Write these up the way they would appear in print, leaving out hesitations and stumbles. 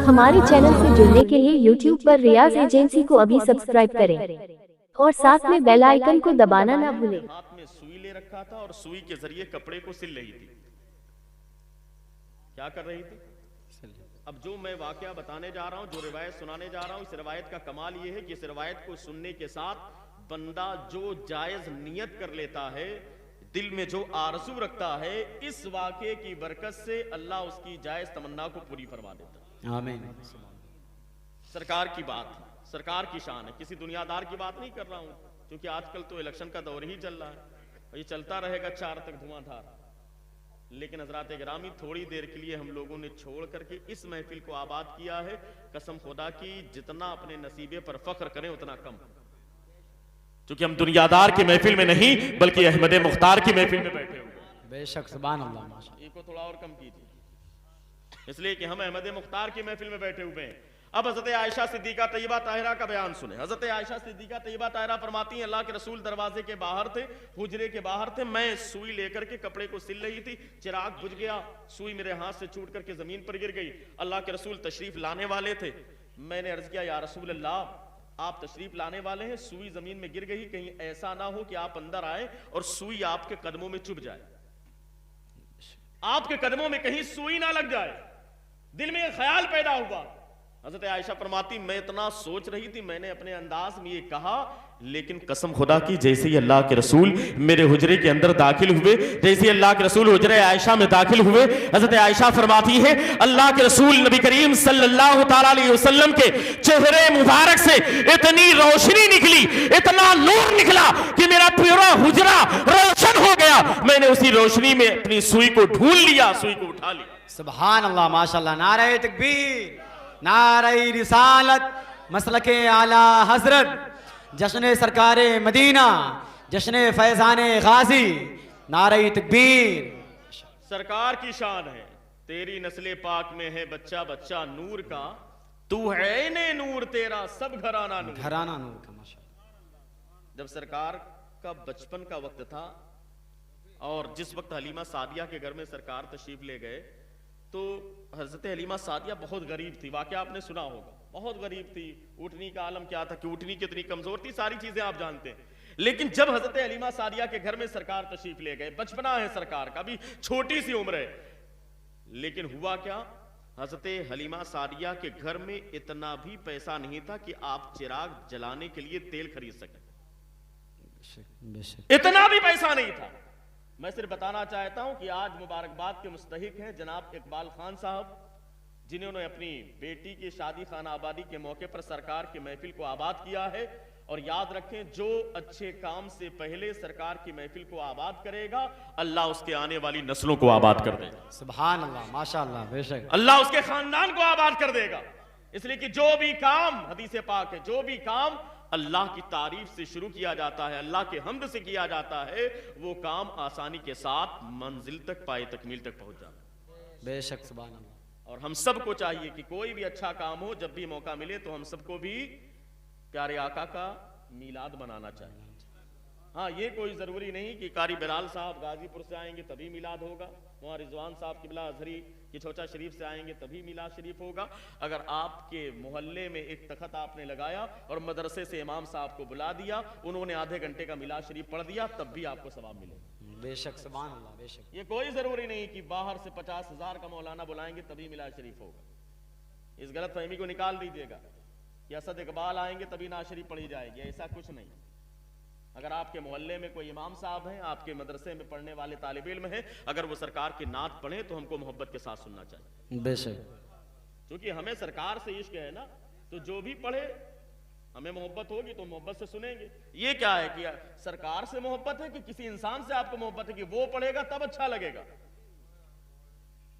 हमारे चैनल से जुड़ने के लिए YouTube पर रियाज एजेंसी को अभी सब्सक्राइब करें और साथ में बेल आइकन को दबाना ना भूलें। हाथ में सुई ले रखा था और सुई के जरिए कपड़े को सिल रही थी। क्या कर रही थी? अब जो मैं वाकया बताने जा रहा हूं, जो रिवायत सुनाने जा रहा हूं, इस रिवायत का कमाल यह है कि इस रिवायत को सुनने के साथ बंदा जो जायज नियत कर लेता है, दिल में जो आरज़ू रखता है, इस वाकये की बरकत से अल्लाह उसकी जायज तमन्ना को पूरी फरमा देता है। आमीन। सरकार की बात, सरकार की शान है, किसी दुनियादार की बात नहीं कर रहा हूं, क्योंकि आजकल तो इलेक्शन का दौर ही चल रहा है और ये चलता रहेगा 4 तक धुआंधार। लेकिन हजरात गिरामी, थोड़ी देर के लिए हम लोगों ने छोड़ करके इस महफिल को आबाद किया है। कसम खुदा की, जितना अपने नसीबे पर फख्र करें उतना कम, क्योंकि हम दुनियादार की महफिल में नहीं बल्कि अहमद मुख्तार की महफिल में बैठे हुए। बेशक, सुभान अल्लाह, माशाअल्लाह। इसको थोड़ा और कम कीजिए, इसलिए कि हम अहमद मुख्तार की महफिल में बैठे हुए हैं। अब हजरत आयशा सिद्दीका तैयबा ताहिरा का बयान सुने। हजरत आयशा सिद्दीका तैयबा ताहिरा फरमाती हैं, अल्लाह के रसूल दरवाजे के बाहर थे, हुजरे के बाहर थे, मैं सुई लेकर के कपड़े को सिल रही थी, चिराग बुझ गया, सुई मेरे हाथ से छूट करके जमीन पर गिर गई। अल्लाह के रसूल तशरीफ लाने वाले थे, मैंने अर्ज किया, या रसूल अल्लाह, आप तशरीफ लाने वाले हैं, सुई जमीन में गिर गई, कहीं ऐसा ना हो कि आप अंदर आए और सुई आपके कदमों में चुभ जाए, आपके कदमों में कहीं सुई ना लग जाए। दिल में एक ख्याल पैदा हुआ। हजरत आयशा फरमाती, मैं इतना सोच रही थी, मैंने अपने अंदाज में ये कहा, लेकिन कसम खुदा की, जैसे ही अल्लाह के रसूल मेरे हुजरे के अंदर दाखिल हुए, जैसे ही अल्लाह के रसूल हुजरे आयशा में दाखिल हुए, हजरत आयशा फरमाती है, अल्लाह के रसूल नबी करीम सल्लल्लाहु तआला अलैहि वसल्लम के चेहरे मुबारक से इतनी रोशनी निकली, इतना नूर निकला कि मेरा पूरा हुजरा रोशन हो गया। मैंने उसी रोशनी में अपनी सुई को ढूंढ लिया, सुई को उठा लिया। सुभान अल्लाह, माशाअल्लाह। नारे तकबीर, नारे रिसालत, मसलके आला हजरत, जश्न सरकारे मदीना, जश्न फैजाने गाजी, नारे तकबीर। सरकार की शान है, तेरी नस्ले पाक में है बच्चा बच्चा नूर का, तू है ने नूर तेरा सब घराना नूर, घराना नूर का। माशाअल्लाह। जब सरकार का बचपन का वक्त था और जिस वक्त हलीमा सादिया के घर में सरकार तशरीफ ले गए, तो हजरत हलीमा सादिया बहुत गरीब थी। वाकया आपने सुना होगा, बहुत गरीब थी। ऊँटनी का आलम क्या था कि ऊँटनी कितनी कमजोर थी, सारी चीजें आप जानते हैं। लेकिन जब हजरत हलीमा सादिया के घर में सरकार तशरीफ ले गए, बचपना है सरकार का, भी छोटी सी उम्र है, लेकिन हुआ क्या, हजरत हलीमा सादिया के घर में इतना भी पैसा नहीं था कि आप चिराग जलाने के लिए तेल खरीद सकें, इतना भी पैसा नहीं था। मैं सिर्फ बताना चाहता हूं कि आज मुबारकबाद के मुस्तहिक हैं जनाब इकबाल खान साहब, जिन्होंने अपनी बेटी की शादी खाना आबादी के मौके पर सरकार की महफिल को आबाद किया है। और याद रखें, जो अच्छे काम से पहले सरकार की महफिल को आबाद करेगा, अल्लाह उसके आने वाली नस्लों को आबाद कर देगा। सुभान अल्लाह, माशाअल्लाह। बेशक, अल्लाह उसके खानदान को आबाद कर देगा। इसलिए कि जो भी काम, हदीस पाक है, जो भी काम अल्लाह की तारीफ से शुरू किया जाता है, अल्लाह के हम्द से किया जाता है, वो काम आसानी के साथ मंजिल तक, पाए तकमील तक पहुंच जाता है। बेशक, सुभान अल्लाह। और हम सबको चाहिए कि कोई भी अच्छा काम हो, जब भी मौका मिले तो हम सबको भी प्यारे आका का मीलाद मनाना चाहिए। हाँ, ये कोई जरूरी नहीं कि कारी बिलाल साहब गाजीपुर से आएंगे तभी मिलाद होगा, वहाँ रिजवान साहब किबला अजहरी की छोटा शरीफ से आएंगे तभी मिलाद शरीफ होगा। अगर आपके मोहल्ले में एक तखत आपने लगाया और मदरसे से इमाम साहब को बुला दिया, उन्होंने आधे घंटे का मिलाद शरीफ पढ़ दिया, तब भी आपको सवाब मिलेगा। बेशक, सुभान अल्लाह। बेशक, ये कोई जरूरी नहीं कि बाहर से 50,000 का मौलाना बुलाएंगे तभी मिलाद शरीफ होगा। इस गलत फहमी को निकाल दीजिएगा कि असद इकबाल आएंगे तभी नाज शरीफ पढ़ी जाएगी, ऐसा कुछ नहीं। अगर आपके मोहल्ले में कोई इमाम साहब हैं, आपके मदरसे में पढ़ने वाले तालिब इल्म हैं, अगर वो सरकार की नात पढ़े तो हमको मोहब्बत के साथ सुनना चाहिए। बेशक, क्योंकि हमें सरकार से इश्क है ना, तो जो भी पढ़े हमें मोहब्बत होगी तो मोहब्बत से सुनेंगे। ये क्या है कि सरकार से मोहब्बत है कि किसी इंसान से आपको मोहब्बत है कि वो पढ़ेगा तब अच्छा लगेगा?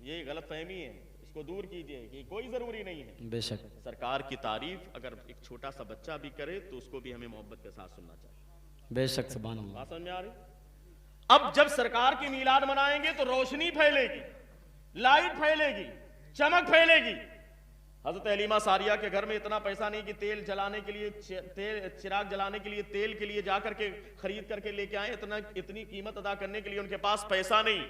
ये गलत फहमी है, इसको दूर कीजिए कि कोई जरूरी नहीं है। बेशक, सरकार की तारीफ अगर एक छोटा सा बच्चा भी करे तो उसको भी हमें मोहब्बत के साथ सुनना चाहिए। बेशक, सुभान अल्लाह। बात समझ में आ रही? अब जब सरकार की मीलाद मनाएंगे तो रोशनी फैलेगी, लाइट फैलेगी, चमक फैलेगी। हजरत हलीमा सादिया के घर में इतना पैसा नहीं कि तेल जलाने के लिए, चिराग जलाने के लिए तेल के लिए जाकर के खरीद करके लेके आए, इतनी कीमत अदा करने के लिए उनके पास पैसा नहीं।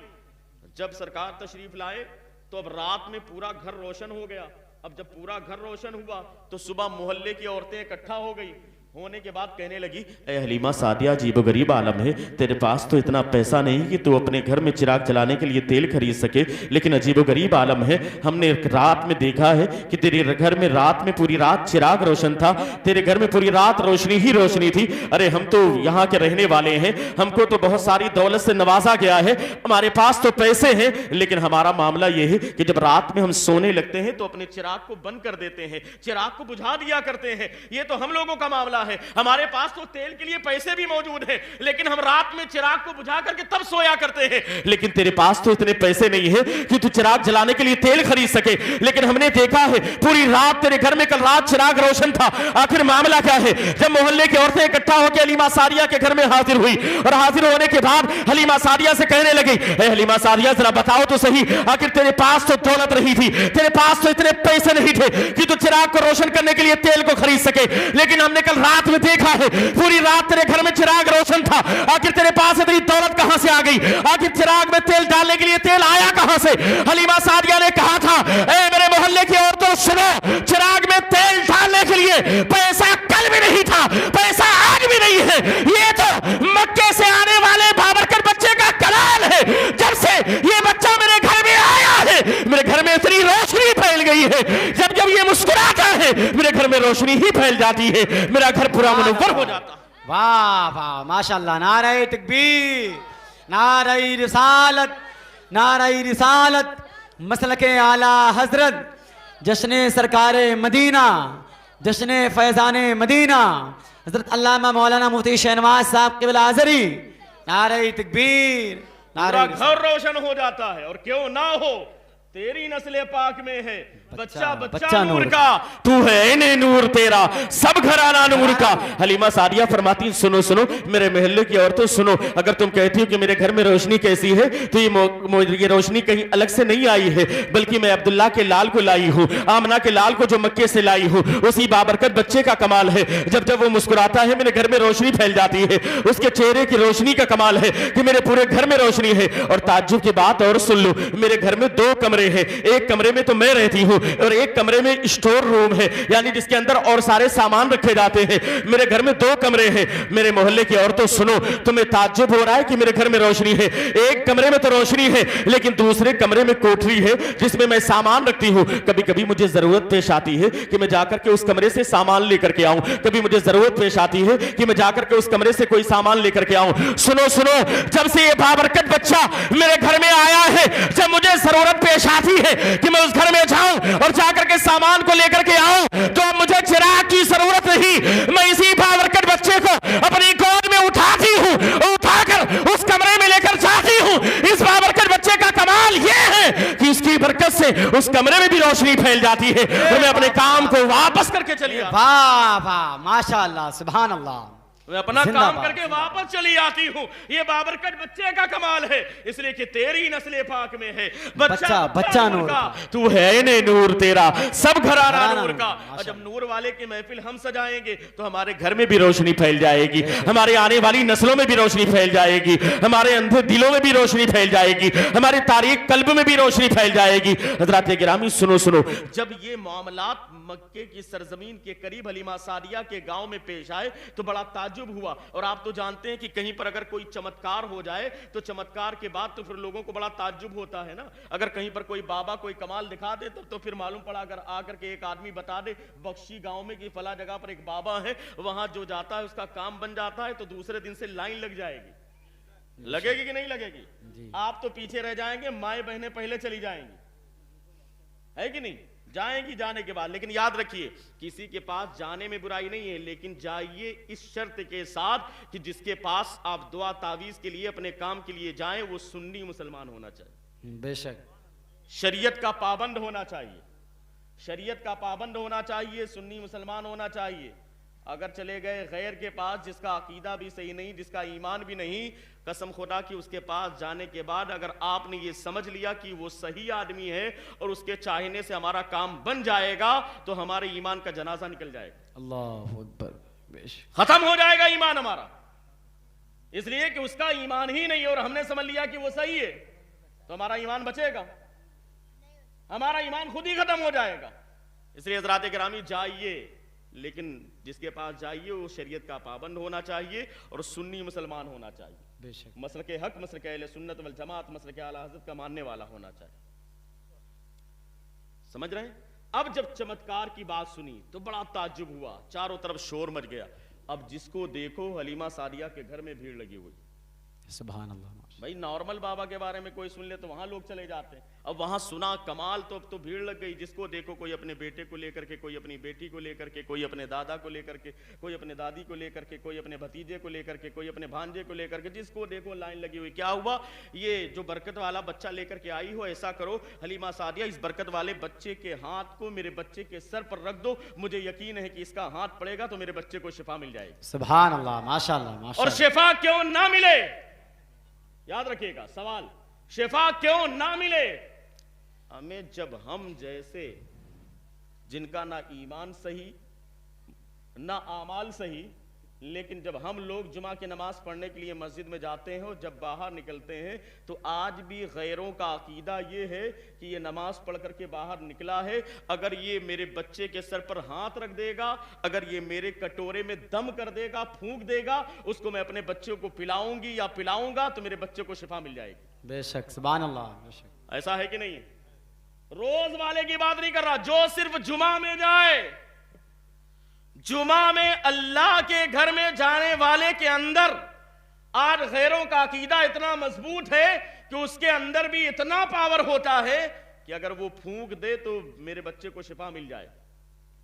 जब सरकार तशरीफ लाए तो अब रात में पूरा घर रोशन हो गया, اب جب پورا گھر روشن ہوا تو صبح محلے کی عورتیں اکٹھا ہو گئی، ہونے کے بعد کہنے لگی اے حلیمہ سعدیہ عجیب و غریب عالم ہے، تیرے پاس تو اتنا پیسہ نہیں کہ تو اپنے گھر میں چراغ جلانے کے لیے تیل خرید سکے، لیکن عجیب و غریب عالم ہے، ہم نے رات میں دیکھا ہے کہ تیرے گھر میں رات میں پوری رات چراغ روشن تھا، تیرے گھر میں پوری رات روشنی ہی روشنی تھی۔ ارے ہم تو یہاں کے رہنے والے ہیں، ہم کو تو بہت ساری دولت سے نوازا گیا ہے، ہمارے پاس تو پیسے ہیں، لیکن ہمارا معاملہ یہ ہے کہ جب رات میں ہم سونے لگتے ہیں تو اپنے چراغ کو بند کر دیتے ہیں، چراغ کو بجھا دیا کرتے ہیں۔ یہ تو ہم لوگوں کا معاملہ ہے، ہمارے پاس تو تیل کے لیے پیسے بھی موجود ہیں، لیکن ہم رات میں چراغ کو بجھا کر کے تب سویا کرتے ہیں۔ لیکن تیرے پاس تو اتنے پیسے نہیں ہیں کہ تو چراغ جلانے کے لیے تیل خرید سکے، لیکن ہم نے دیکھا ہے پوری رات تیرے گھر میں کل رات چراغ روشن تھا۔ آخر معاملہ کیا ہے؟ جب محلے کی عورتیں اکٹھا ہو کے حلیمہ سعدیہ کے گھر میں حاضر ہوئی اور حاضر ہونے کے بعد حلیمہ سعدیہ سے کہنے لگی اے حلیمہ سعدیہ ذرا بتاؤ تو صحیح، آخر تیرے پاس تو دولت نہیں تھی، تیرے پاس تو اتنے پیسے نہیں تھے کہ تو چراغ کو روشن کرنے کے لیے تیل کو خرید سکے، لیکن ہم نے کل رات میں دیکھا ہے پوری رات تیرے گھر میں چراغ روشن تھا، آخر تیرے پاس اتنی دولت کہاں سے آ گئی؟ آخر چراغ میں تیل ڈالنے کے لیے تیل آیا کہاں سے؟ حلیمہ سعدیہ نے کہا تھا اے میرے محلے کی عورتوں سنو، چراغ میں تیل ڈالنے کے لیے پیسہ کل بھی نہیں تھا، پیسہ آج بھی نہیں ہے، یہ تو مکے سے آنے والے بابرکت بچے کا کلال ہے۔ جب سے یہ بچہ میرے گھر میں آیا ہے میرے گھر میں اتنی روشنی پھیل گئی ہے، جب جب یہ مسکراتا ہے میرے گھر میں روشنی ہی پھیل جاتی ہے، میرا گھر پورا منور ہو جاتا ہے۔ واہ واہ ماشاءاللہ، نعرہ تکبیر، نعرہ رسالت، نعرہ رسالت، مسلک اعلیٰ حضرت، جشن سرکار مدینہ، جشن فیضان مدینہ، حضرت علامہ مولانا مفتی شہنواز صاحب قبلہ آذری، نعرہ تکبیر، پورا گھر روشن ہو جاتا ہے۔ اور کیوں نہ ہو، تیری نسل پاک میں ہے بچہ بچہ نور کا، تو ہے انہیں نور تیرا سب گھرانہ نور کا۔ حلیمہ سعدیہ فرماتی سنو سنو میرے محلے کی عورتوں سنو، اگر تم کہتی ہو کہ میرے گھر میں روشنی کیسی ہے تو یہ روشنی کہیں الگ سے نہیں آئی ہے، بلکہ میں عبداللہ کے لال کو لائی ہوں، آمنہ کے لال کو جو مکے سے لائی ہوں، اسی بابرکت بچے کا کمال ہے۔ جب جب وہ مسکراتا ہے میرے گھر میں روشنی پھیل جاتی ہے، اس کے چہرے کی روشنی کا کمال ہے کہ میرے پورے گھر میں روشنی ہے۔ اور تعجب کی بات اور سن لو، میرے گھر میں 2 کمرے ہیں، ایک کمرے میں تو میں رہتی ہوں اور ایک کمرے میں اسٹور روم ہے، یعنی جس کے اندر اور سارے سامان رکھے جاتے ہیں۔ میرے گھر میں 2 کمرے ہیں۔ میرے محلے کی عورتوں سنو، تمہیں تعجب ہو رہا ہے کہ میرے گھر میں روشنی ہے، ایک کمرے میں تو روشنی ہے لیکن دوسرے کمرے میں کوٹری ہے جس میں میں سامان رکھتی ہوں۔ کبھی کبھی مجھے ضرورت پیش آتی ہے کہ میں جا کر کے اس کمرے سے سامان لے کر کے آؤں، کبھی مجھے ضرورت پیش آتی ہے کہ میں جا کر کے اس کمرے سے کوئی سامان لے کر کے آؤں۔ سنو سنو، جب سے یہ بابرکت بچہ میرے گھر میں آیا ہے، جب مجھے ضرورت پیش آتی ہے کہ میں اس گھر میں جاؤں اور جا کر کے سامان کو لے کر کے آؤں تو اب مجھے چراغ کی ضرورت نہیں، میں اسی بابرکت بچے کو اپنی گود میں اٹھاتی ہوں، اٹھا کر اس کمرے میں لے کر جاتی ہوں۔ اس بابرکت بچے کا کمال یہ ہے کہ اس کی برکت سے اس کمرے میں بھی روشنی پھیل جاتی ہے اور میں اپنے کام کو واپس کر کے چلی آتی ہوں۔ واہ واہ ماشاءاللہ، سبحان اللہ، میں اپنا کام کر کے واپس چلی آتی ہوں۔ یہ بابرکت بچے کا کمال ہے، اس لیے کہ تیری نسل پاک میں ہے بچہ نور کا، تو ہے انہیں نور تیرا سب گھرانہ نور کا۔ اور جب نور والے کی محفل ہم سجائیں گے تو ہمارے گھر میں بھی روشنی پھیل جائے گی، ہمارے آنے والی نسلوں میں بھی روشنی پھیل جائے گی، ہمارے اندھے دلوں میں بھی روشنی پھیل جائے گی، ہمارے تاریک قلب میں بھی روشنی پھیل جائے گی۔ حضرات گرامی سنو سنو، جب یہ معاملات مکے کی سرزمین کے قریب حلیمہ سعدیہ کے گاؤں میں پیش آئے تو بڑا تعجب ہوا۔ اور آپ تو جانتے ہیں کہ کہیں پر اگر کوئی چمتکار ہو جائے تو چمتکار کے بعد تو پھر لوگوں کو بڑا تعجب ہوتا ہے نا۔ اگر کہیں پر کوئی بابا کوئی کمال دکھا دے تو پھر معلوم پڑا، اگر آ کر کے ایک آدمی بتا دے بخشی گاؤں میں کہ فلاں جگہ پر ایک بابا ہے، وہاں جو جاتا ہے اس کا کام بن جاتا ہے، تو دوسرے دن سے لائن لگ جائے گی، لگے گی کہ نہیں لگے گی؟ آپ تو پیچھے رہ جائیں گے، مائیں بہنیں پہلے چلی جائیں گی، ہے کہ نہیں؟ جائیں گی جانے کے بعد، لیکن یاد رکھیے کسی کے پاس جانے میں برائی نہیں ہے، لیکن جائیے اس شرط کے ساتھ کہ جس کے پاس آپ دعا تعویذ کے لیے اپنے کام کے لیے جائیں وہ سنی مسلمان ہونا چاہیے، بے شک شریعت کا پابند ہونا چاہیے، شریعت کا پابند ہونا چاہیے، سنی مسلمان ہونا چاہیے۔ اگر چلے گئے غیر کے پاس جس کا عقیدہ بھی صحیح نہیں، جس کا ایمان بھی نہیں، قسم خدا کی اس کے پاس جانے کے بعد اگر آپ نے یہ سمجھ لیا کہ وہ صحیح آدمی ہے اور اس کے چاہنے سے ہمارا کام بن جائے گا تو ہمارے ایمان کا جنازہ نکل جائے گا، اللہ اکبر، بے شک ختم ہو جائے گا ایمان ہمارا، اس لیے کہ اس کا ایمان ہی نہیں اور ہم نے سمجھ لیا کہ وہ صحیح ہے تو ہمارا ایمان بچے گا، ہمارا ایمان خود ہی ختم ہو جائے گا۔ इसलिए हजरात गिरामी जाइए, लेकिन जिसके पास जाइए वो शरीयत का पाबंद होना चाहिए और सुन्नी मुसलमान होना चाहिए, बेशक मसलके हक, मसलके अहले सुन्नत वल जमात, मसलके आला हज़रत का मानने वाला होना चाहिए। समझ रहे हैं? अब जब चमत्कार की बात सुनी तो बड़ा ताज्जुब हुआ, चारों तरफ शोर मच गया। अब जिसको देखो हलीमा सादिया के घर में भीड़ लगी हुई। सुभान अल्लाह। भाई नॉर्मल बाबा के बारे में कोई सुन ले तो वहां लोग चले जाते हैं, अब वहां सुना कमाल तो अब तो भीड़ लग गई। जिसको देखो कोई अपने बेटे को लेकर के, कोई अपनी बेटी को लेकर के, कोई अपने दादा को लेकर के, कोई अपने दादी को लेकर के, कोई अपने भतीजे को लेकर के, कोई अपने भांजे को लेकर के, जिसको देखो लाइन लगी हुई। क्या हुआ? ये जो बरकत वाला बच्चा लेकर के आई हो, ऐसा करो हलीमा सादिया, इस बरकत वाले बच्चे के हाथ को मेरे बच्चे के सर पर रख दो, मुझे यकीन है कि इसका हाथ पड़ेगा तो मेरे बच्चे को शिफा मिल जाएगी। सुभान अल्लाह, माशाअल्लाह और माशाअल्लाह। शिफा क्यों ना मिले? याद रखिएगा सवाल, शिफा क्यों ना मिले? हमें जब हम जैसे जिनका ना ईमान सही ना आमाल सही, लेकिन जब हम लोग जुमा की नमाज पढ़ने के लिए मस्जिद में जाते हैं और जब बाहर निकलते हैं तो आज भी गैरों का अकीदा ये है कि ये नमाज पढ़ करके बाहर निकला है, अगर ये मेरे बच्चे के सर पर हाथ रख देगा, अगर ये मेरे कटोरे में दम कर देगा, फूंक देगा, उसको मैं अपने बच्चों को पिलाऊंगी या पिलाऊंगा तो मेरे बच्चे को शिफा मिल जाएगी। बेशक सुभान अल्लाह, बेशक। ऐसा है कि नहीं? रोज वाले की बात नहीं कर रहा, जो सिर्फ जुमा में जाए, जुमा में अल्लाह के घर में जाने वाले के अंदर आज गैरों का अकीदा इतना मजबूत है कि उसके अंदर भी इतना पावर होता है कि अगर वो फूंक दे तो मेरे बच्चे को शिफा मिल जाए,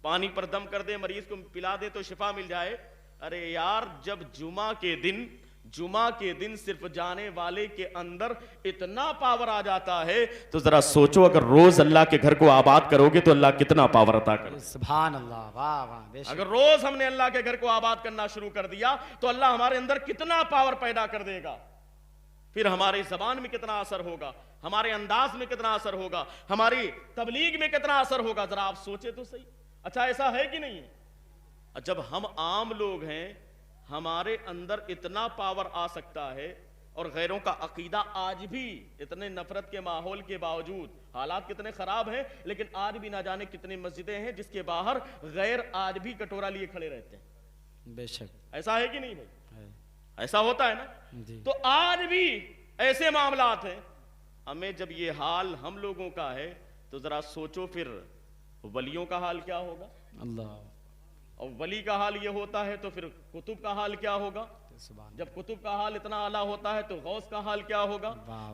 पानी पर दम कर दे, मरीज को पिला दे तो शिफा मिल जाए। अरे यार, जब जुमा के दिन सिर्फ जाने वाले के अंदर इतना पावर आ जाता है तो जरा सोचो, अगर रोज अल्लाह के घर को आबाद करोगे तो अल्लाह कितना पावर अता करे। सुभान अल्लाह, वाह वाह, बेशक। अगर रोज हमने अल्लाह के घर को आबाद करना शुरू कर दिया तो अल्लाह हमारे अंदर कितना पावर पैदा कर देगा। फिर हमारी जबान में कितना असर होगा, हमारे अंदाज में कितना असर होगा, हमारी तबलीग में कितना असर होगा, जरा आप सोचे तो सही। अच्छा, ऐसा है कि नहीं? जब हम आम लोग हैं, हमारे अंदर इतना पावर आ सकता है और गैरों का अकीदा आज भी इतने नफरत के माहौल के बावजूद, हालात कितने खराब हैं, लेकिन आज भी ना जाने कितनी मस्जिदें हैं जिसके बाहर गैर आज भी कटोरा लिए खड़े रहते हैं। बेशक। ऐसा है कि नहीं भाई? ऐसा होता है ना जी। तो आज भी ऐसे मामलात हैं। हमें जब ये हाल हम लोगों का है तो जरा सोचो फिर वलियों का हाल क्या होगा। अल्लाह। और वली का हाल ये होता है तो फिर कुतुब का हाल क्या होगा। जब कुतुब का हाल इतना आला होता है तो गौस का हाल क्या होगा।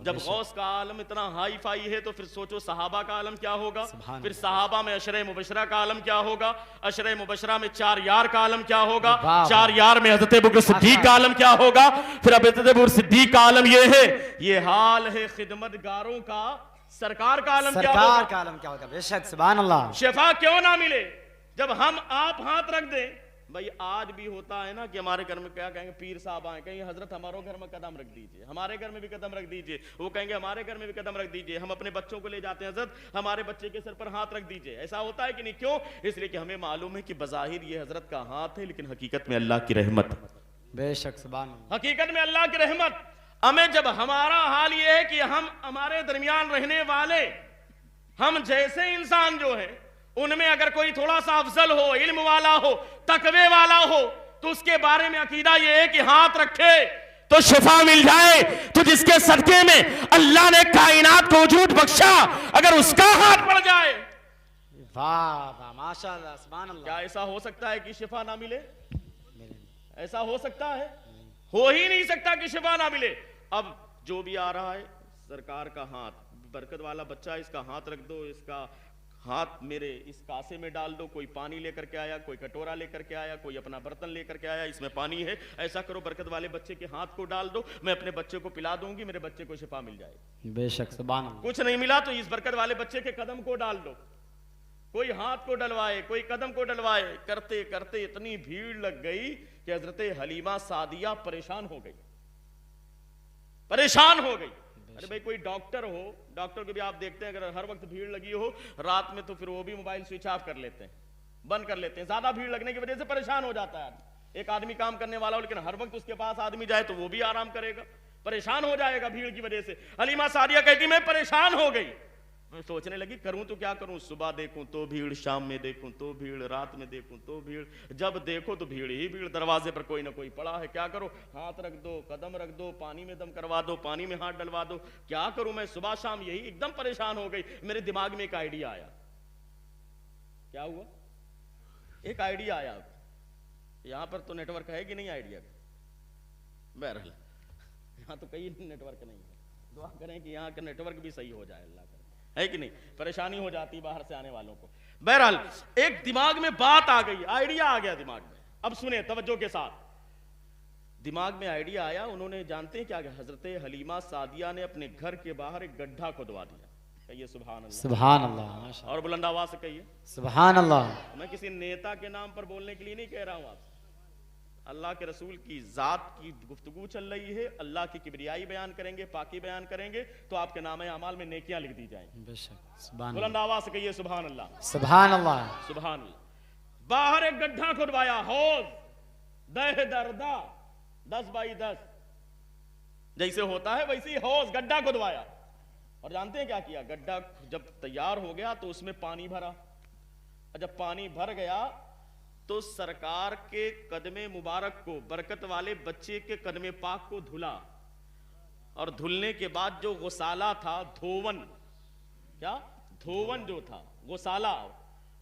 जब गौस का आलम इतना हाई फाई है तो फिर सोचो सहाबा का आलम क्या होगा। फिर सहाबा में अशरे मुबशरा का आलम क्या होगा। अशरे मुबशरा में 4 यार का आलम क्या होगा। 4 यार में हज़रत अबू बकर सिद्दीक का आलम क्या होगा। फिर हज़रत अबू बकर सिद्दीक का आलम ये है, ये हाल है खिदमतगारों का, सरकार का आलम क्या होगा। सरकार का आलम क्या होगा। बेशक, सुभान अल्लाह। शिफा क्यों ना मिले जब हम आप हाथ रख दें। भाई आज भी होता है ना कि हमारे घर में क्या कहेंगे, पीर साहब आए, कहेंगे हजरत हमारे घर में कदम रख दीजिए, हमारे घर में भी कदम रख दीजिए। वो कहेंगे हमारे घर में भी कदम रख दीजिए। हम अपने बच्चों को ले जाते हैं, हजरत हमारे बच्चे के सर पर हाथ रख दीजिए। ऐसा होता है कि नहीं? क्यों? इसलिए कि हमें मालूम है कि बज़ाहिर ये हजरत का हाथ है, लेकिन हकीकत में अल्लाह की रहमत। बेशक, सुभान अल्लाह। हकीकत में अल्लाह की रहमत। हमें जब हमारा हाल ये है कि हम हमारे दरमियान रहने वाले हम जैसे इंसान जो है उनमें अगर कोई थोड़ा सा अफजल हो, इल्म वाला हो, तकवे वाला हो, तो उसके बारे में अकीदा ये है कि हाथ रखे तो शिफा मिल जाए। तो जिसके सदके में अल्लाह ने कायनात को वजूद बख्शा, अगर उसका हाथ पड़ जाए, वाह वाह, माशाअल्लाह, सुभान अल्लाह। क्या ऐसा हो सकता है कि शिफा ना मिले? ऐसा हो सकता है? हो ही नहीं सकता कि शिफा ना मिले। अब जो भी आ रहा है, सरकार का हाथ, बरकत वाला बच्चा, इसका हाथ रख दो, इसका हाथ मेरे इस कासे में डाल दो। कोई पानी लेकर के आया, कोई कटोरा लेकर के आया, कोई अपना बर्तन लेकर के आया, इसमें पानी है, ऐसा करो बरकत वाले बच्चे के हाथ को डाल दो, मैं अपने बच्चे को पिला दूंगी, मेरे बच्चे को शिफा मिल जाएगी। बेशक, सुभान अल्लाह। कुछ नहीं मिला तो इस बरकत वाले बच्चे के कदम को डाल दो, कोई हाथ को डलवाए, कोई कदम को डलवाए। करते करते इतनी भीड़ लग गई कि हजरत हलीमा सादिया परेशान हो गई, परेशान हो गई। अरे भाई कोई डॉक्टर हो, डॉक्टर को भी आप देखते हैं अगर हर वक्त भीड़ लगी हो रात में तो फिर वो भी मोबाइल स्विच ऑफ कर लेते हैं, बंद कर लेते हैं। ज्यादा भीड़ लगने की वजह से परेशान हो जाता है आदमी। एक आदमी काम करने वाला हो लेकिन हर वक्त उसके पास आदमी जाए तो वो भी आराम करेगा, परेशान हो जाएगा भीड़ की वजह से। हलीमा सादिया कहती मैं परेशान हो गई। मैं सोचने लगी करूं तो क्या करूं, सुबह देखूं तो भीड़, शाम में देखूं तो भीड़, रात में देखूं तो भीड़, जब देखो तो भीड़ ही भीड़, दरवाजे पर कोई ना कोई पड़ा है, क्या करो, हाथ रख दो, कदम रख दो, पानी में दम करवा दो, पानी में हाथ डलवा दो, क्या करूं मैं सुबह शाम यही, एकदम परेशान हो गई। मेरे दिमाग में एक आइडिया आया। क्या हुआ? एक आइडिया आया। यहां पर तो नेटवर्क है कि नहीं आइडिया का? बहरहाल यहां तो कहीं नेटवर्क नहीं है, दुआ करें कि यहाँ का नेटवर्क भी सही हो जाए, अल्लाह करे, है कि नहीं, परेशानी हो जाती बाहर से आने वालों को। बहरहाल एक दिमाग में बात आ गई, आइडिया आ गया दिमाग में। अब सुने तवज्जो के साथ, दिमाग में आइडिया आया। उन्होंने जानते हैं क्या, हजरत हलीमा सादिया ने अपने घर के बाहर एक गड्ढा खुदवा दिया। कहिए सुभान अल्लाह, सुभान अल्लाह, और बुलंद आवाज से कहिए सुभान अल्लाह। मैं किसी नेता के नाम पर बोलने के लिए नहीं कह रहा हूं आपसे, अल्लाह के रसूल की जात की गुफ्तगू चल रही है। अल्लाह की किबरियाई बयान करेंगे, पाकी बयान करेंगे, तो आपके नामे अमाल में नेकियां लिख दी जाएंगी। बेशक, सुभान बुलंद आवाज से कहिए सुभान अल्लाह, सुभान अल्लाह, सुभान अल्लाह। बाहर एक गड्ढा खुदवाया, हौज दह दरदा 10 बाई 10 जैसे होता है वैसे ही हौज गड्ढा खुदवाया। और जानते हैं क्या किया? गड्ढा जब तैयार हो गया तो उसमें पानी भरा, और जब पानी भर गया तो सरकार के कदमे मुबारक को, बरकत वाले बच्चे के कदमे पाक को धुला, और धुलने के बाद जो गुसाला था, धोवन, क्या धोवन जो था गुसाला,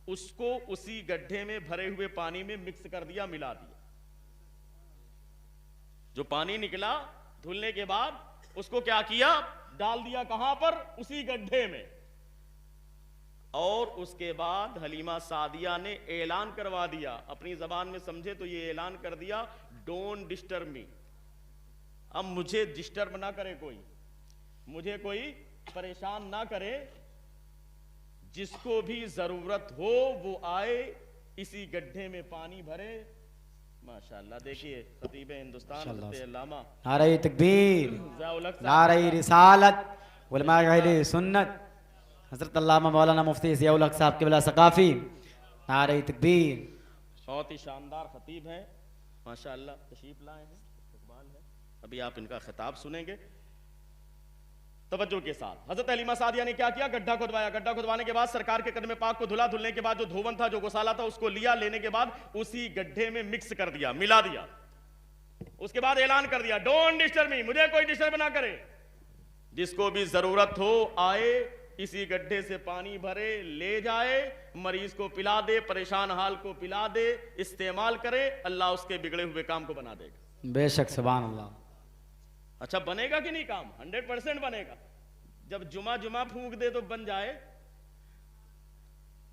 उसको उसी गड्ढे में भरे हुए पानी में मिक्स कर दिया, मिला दिया। जो पानी निकला धुलने के बाद उसको क्या किया, डाल दिया कहां पर, उसी गड्ढे में। और उसके बाद हलीमा सादिया ने ऐलान करवा दिया, अपनी जबान में समझे तो ये ऐलान कर दिया, डोंट डिस्टर्ब मी, अब मुझे डिस्टर्ब ना करे कोई, मुझे कोई परेशान ना करे, जिसको भी जरूरत हो वो आए, इसी गड्ढे में पानी भरे। माशाअल्लाह, देखिए खतीब हिंदुस्तान अल्लामा नारे तकबीर, ज़िया-उल हक साहब, नारे रिसालत, उलमाए अहले सुन्नत, हजरत अल्लामा मौलाना मुफ्ती ज़िया-उल हक साहब क़िबला सकाफ़ी, नारे तकबीर। बहुत ही शानदार खतीब हैं माशाअल्लाह, तशरीफ लाए हैं, इकबाल है। अभी आप इनका खिताब सुनेंगे तवज्जो के साथ। हजरत हलीमा सादिया ने क्या किया, गड्ढा खुदवाया, गड्ढा खुदवाने के बाद सरकार के कदमे पाक को धुला, धुलने के बाद जो धोवन था, जो गोसाला था, उसको लिया, लेने के बाद उसी गड्ढे में मिक्स कर दिया, मिला दिया। उसके बाद ऐलान कर दिया, डोंट डिस्टर्ब मी, मुझे कोई डिस्टर्ब ना करे, जिसको भी जरूरत हो आए, इसी गड्ढे से पानी भरे, ले जाए, मरीज को पिला दे, परेशान हाल को पिला दे, इस्तेमाल करे, अल्लाह उसके बिगड़े हुए काम को बना देगा। बेशक, सुभान अल्लाह। अच्छा बनेगा कि नहीं काम? 100% बनेगा। जब जुमा जुमा फूंक दे तो बन जाए,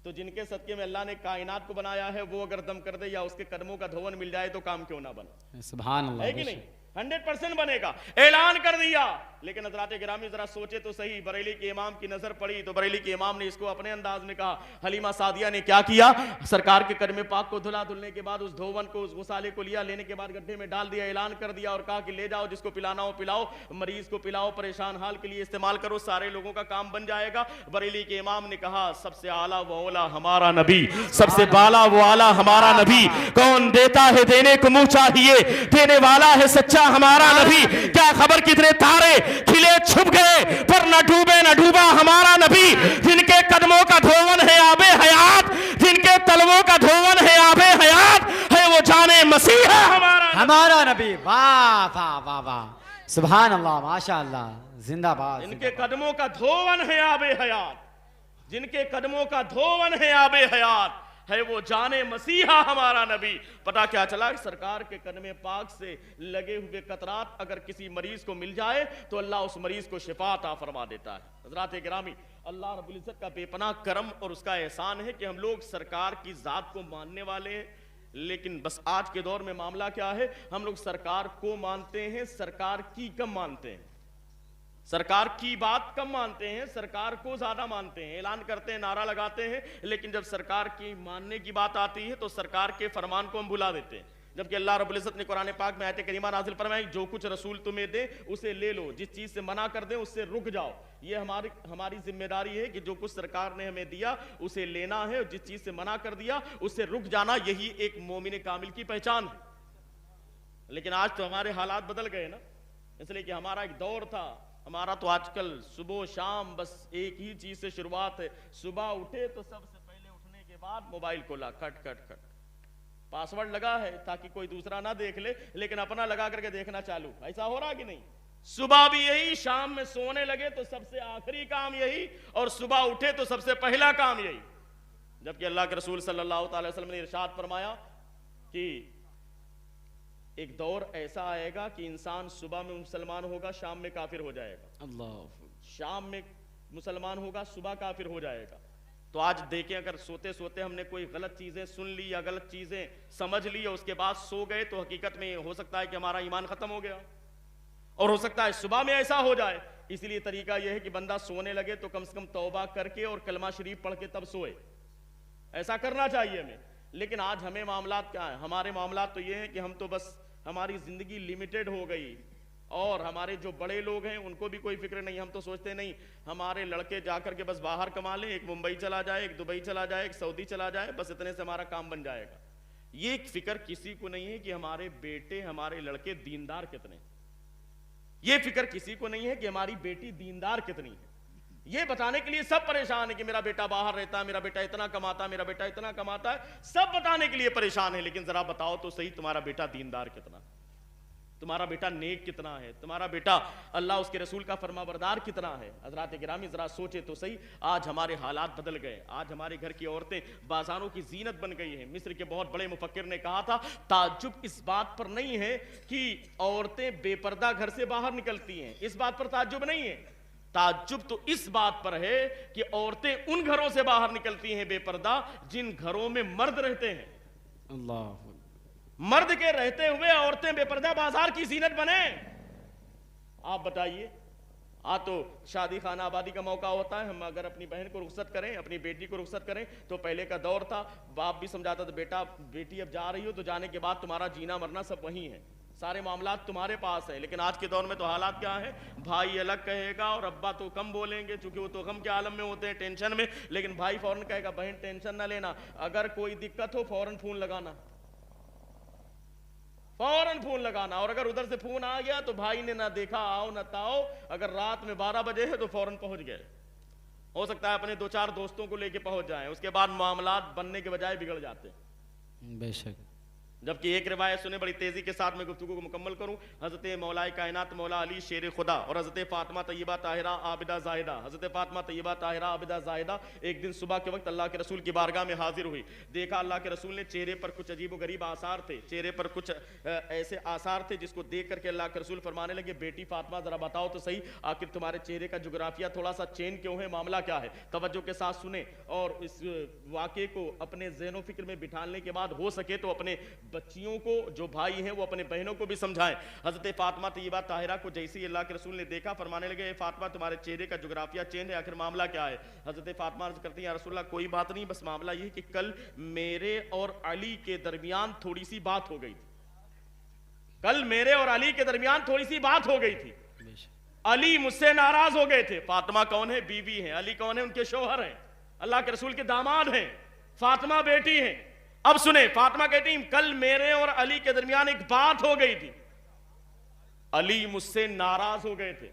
तो जिनके सदके में अल्लाह ने कायनात को बनाया है वो अगर दम कर दे या उसके कदमों का धोवन मिल जाए तो काम क्यों ना बने? सुभान अल्लाह, है कि नहीं? 100% बनेगा, ऐलान कर दिया। लेकिन हज़रात गिरामी जरा सोचे तो सही, बरेली के इमाम की नजर पड़ी तो बरेली के इमाम ने इसको अपने अंदाज में कहा, हलीमा सादिया ने क्या किया, सरकार के कदमे पाक को धुला, धुलने के बाद उस धोवन को, उस गुसाले को लिया, लेने के बाद गड्ढे में डाल दिया, ऐलान कर दिया और कहा कि ले जाओ, जिसको पिलाना हो पिलाओ, मरीज को पिलाओ, परेशान हाल के लिए इस्तेमाल करो, सारे लोगों का काम बन जाएगा। बरेली के इमाम ने कहा, सबसे आला वो औला हमारा नबी, सबसे बाला वो आला हमारा नबी, कौन देता है देने को मुंह चाहिए, देने वाला है सच्चा हमारा नबी। क्या खबर कितने तारे खिले छुप गए पर न डूबे न डूबा हमारा नबी, जिनके कदमों का धोवन है आबे हयात, जिनके तलवों का धोवन है आबे हयात, है वो जाने मसीहा हमारा नबी। वाह वाह वाह वाह, सुभान अल्लाह, माशाअल्लाह, जिंदाबाद। जिनके कदमों का धोवन है आबे हयात, जिनके कदमों का धोवन है आबे हयात, है वो जाने मसीहा हमारा नबी। पता क्या चला, सरकार के कदमे पाक से लगे हुए कतरात अगर किसी मरीज को मिल जाए तो अल्लाह उस मरीज को शिफा अता फरमा देता है। हज़रात गिरामी, अल्लाह रब्बुल इज्जत का बेपनाह करम और उसका एहसान है कि हम लोग सरकार की जात को मानने वाले हैं। लेकिन बस आज के दौर में मामला क्या है, हम लोग सरकार को मानते हैं, सरकार की कम मानते हैं, सरकार की बात कम मानते हैं, सरकार को ज्यादा मानते हैं, ऐलान करते हैं, नारा लगाते हैं, लेकिन जब सरकार की मानने की बात आती है तो सरकार के फरमान को हम भुला देते हैं। जबकि अल्लाह रब्बुल इज्जत ने कुरान पाक में आयत करीमा नाजिल फरमाई, जो कुछ रसूल तुम्हें दे उसे ले लो, जिस चीज से मना कर दे उससे रुक जाओ। ये हमारी जिम्मेदारी है कि जो कुछ सरकार ने हमें दिया उसे लेना है, और जिस चीज से मना कर दिया उससे रुक जाना, यही एक मोमिन कामिल की पहचान है। लेकिन आज तो हमारे हालात बदल गए ना, इसलिए कि हमारा एक दौर था, ہمارا تو آج کل صبح و شام بس ایک ہی چیز سے شروعات ہے. صبح اٹھے تو سب سے پہلے اٹھنے کے بعد موبائل کھولا, کھٹ کھٹ کھٹ, پاسورڈ لگا ہے تاکہ کوئی دوسرا نہ دیکھ لے, لیکن اپنا لگا کر کے دیکھنا چالو. ایسا ہو رہا کہ نہیں؟ صبح بھی یہی, شام میں سونے لگے تو سب سے آخری کام یہی, اور صبح اٹھے تو سب سے پہلا کام یہی. جبکہ اللہ کے رسول صلی اللہ تعالی وسلم نے ارشاد فرمایا کہ ایک دور ایسا آئے گا کہ انسان صبح میں مسلمان ہوگا, شام میں کافر ہو جائے گا. اللہ شام میں مسلمان ہوگا, صبح کافر ہو جائے گا. تو آج دیکھیں, اگر سوتے سوتے ہم نے کوئی غلط چیزیں سن لی یا غلط چیزیں سمجھ لی اور اس کے بعد سو گئے, تو حقیقت میں ہو سکتا ہے کہ ہمارا ایمان ختم ہو گیا, اور ہو سکتا ہے صبح میں ایسا ہو جائے. اس لیے طریقہ یہ ہے کہ بندہ سونے لگے تو کم سے کم توبہ کر کے اور کلمہ شریف پڑھ کے تب سوئے. ایسا کرنا چاہیے ہمیں. لیکن آج ہمیں معاملات کیا ہیں؟ ہمارے معاملات تو یہ ہیں کہ ہم تو بس, ہماری زندگی لیمیٹڈ ہو گئی, اور ہمارے جو بڑے لوگ ہیں ان کو بھی کوئی فکر نہیں. ہم تو سوچتے نہیں ہمارے لڑکے جا کر کے بس باہر کما لیں, ایک ممبئی چلا جائے, ایک دبئی چلا جائے, ایک سعودی چلا جائے, بس اتنے سے ہمارا کام بن جائے گا. یہ ایک فکر کسی کو نہیں ہے کہ ہمارے بیٹے, ہمارے لڑکے دیندار کتنے. یہ فکر کسی کو نہیں ہے کہ ہماری بیٹی دیندار کتنی ہے. یہ بتانے کے لیے سب پریشان ہے کہ میرا بیٹا باہر رہتا ہے, میرا بیٹا اتنا کماتا ہے, میرا بیٹا اتنا کماتا ہے. سب بتانے کے لیے پریشان ہے, لیکن ذرا بتاؤ تو صحیح, تمہارا بیٹا دیندار کتنا, تمہارا بیٹا نیک کتنا ہے, تمہارا بیٹا اللہ اس کے رسول کا فرما بردار کتنا ہے. حضرات گرامی ذرا سوچے تو صحیح, آج ہمارے حالات بدل گئے. آج ہمارے گھر کی عورتیں بازاروں کی زینت بن گئی ہیں. مصر کے بہت بڑے مفکر نے کہا تھا, تعجب اس بات پر نہیں ہے کہ عورتیں بے پردہ گھر سے باہر نکلتی ہیں, اس بات پر تعجب نہیں ہے. تعجب تو اس بات پر ہے کہ عورتیں ان گھروں سے باہر نکلتی ہیں بے پردہ جن گھروں میں مرد رہتے ہیں. اللہ مرد کے رہتے ہوئے عورتیں بے پردہ بازار کی زینت بنے. آپ بتائیے, تو شادی خانہ آبادی کا موقع ہوتا ہے, ہم اگر اپنی بہن کو رخصت کریں, اپنی بیٹی کو رخصت کریں, تو پہلے کا دور تھا, باپ بھی سمجھاتا تھا بیٹا بیٹی اب جا رہی ہو تو جانے کے بعد تمہارا جینا مرنا سب وہیں ہے, سارے معاملات تمہارے پاس ہیں. لیکن آج کے دور میں تو حالات کیا ہے, بھائی الگ کہے گا اور ابا تو کم بولیں گے چونکہ وہ تو غم کے عالم میں ہوتے ہیں, ٹینشن میں, لیکن بھائی فوراً کہے گا بہن ٹینشن نہ لینا, اگر کوئی دقت ہو فوراً فون لگانا, فوراً فون لگانا. اور اگر ادھر سے فون آ گیا تو بھائی نے نہ دیکھا آؤ نہ تاؤ, اگر رات میں 12 بجے ہے تو فوراً پہنچ گئے. ہو سکتا ہے اپنے 2-4 دوستوں کو لے کے پہنچ جائیں, اس کے بعد معاملات بننے کے بجائے بگڑ جاتے ہیں. بے شک. جبکہ ایک روایت سنے, بڑی تیزی کے ساتھ میں گفتگو کو مکمل کروں. حضرت مولا کائنات مولا علی شیر خدا اور حضرت فاطمہ طیبہ طاہرہ عابدہ زاہدہ, حضرت فاطمہ طیبہ طاہرہ عابدہ زاہدہ ایک دن صبح کے وقت اللہ کے رسول کی بارگاہ میں حاضر ہوئی. دیکھا اللہ کے رسول نے چہرے پر کچھ عجیب و غریب آثار تھے, چہرے پر کچھ ایسے آثار تھے جس کو دیکھ کر کے اللہ کے رسول فرمانے لگے, بیٹی فاطمہ ذرا بتاؤ تو صحیح, آخر تمہارے چہرے کا جغرافیہ تھوڑا سا چین کیوں ہے, معاملہ کیا ہے. توجہ کے ساتھ سنیں اور اس واقعے کو اپنے ذہن و فکر میں بٹھانے کے بعد ہو سکے تو اپنے بچیوں کو جو بھائی ہیں وہ اپنے بہنوں کو بھی سمجھائیں. حضرت فاطمہ طیبہ طاہرہ کو جیسے ہی اللہ کے رسول نے دیکھا, فرمانے لگے اے فاطمہ تمہارے چہرے کا جغرافیہ چینج ہے, آخر معاملہ کیا ہے. حضرت فاطمہ عرض کرتی ہیں یا رسول اللہ کوئی بات نہیں, بس معاملہ یہ ہے کہ کل میرے اور علی کے درمیان تھوڑی سی بات ہو گئی تھی, کل میرے اور علی کے درمیان تھوڑی سی بات ہو گئی تھی, علی مجھ سے ناراض ہو گئے تھے. فاطمہ کون ہے؟ بیوی ہیں. علی کون ہے؟ ان کے شوہر ہیں, اللہ کے رسول کے داماد ہیں. فاطمہ بیٹی ہیں. اب سنیں, فاطمہ کہتی ہیں کل میرے اور علی کے درمیان ایک بات ہو گئی تھی, علی مجھ سے ناراض ہو گئے تھے.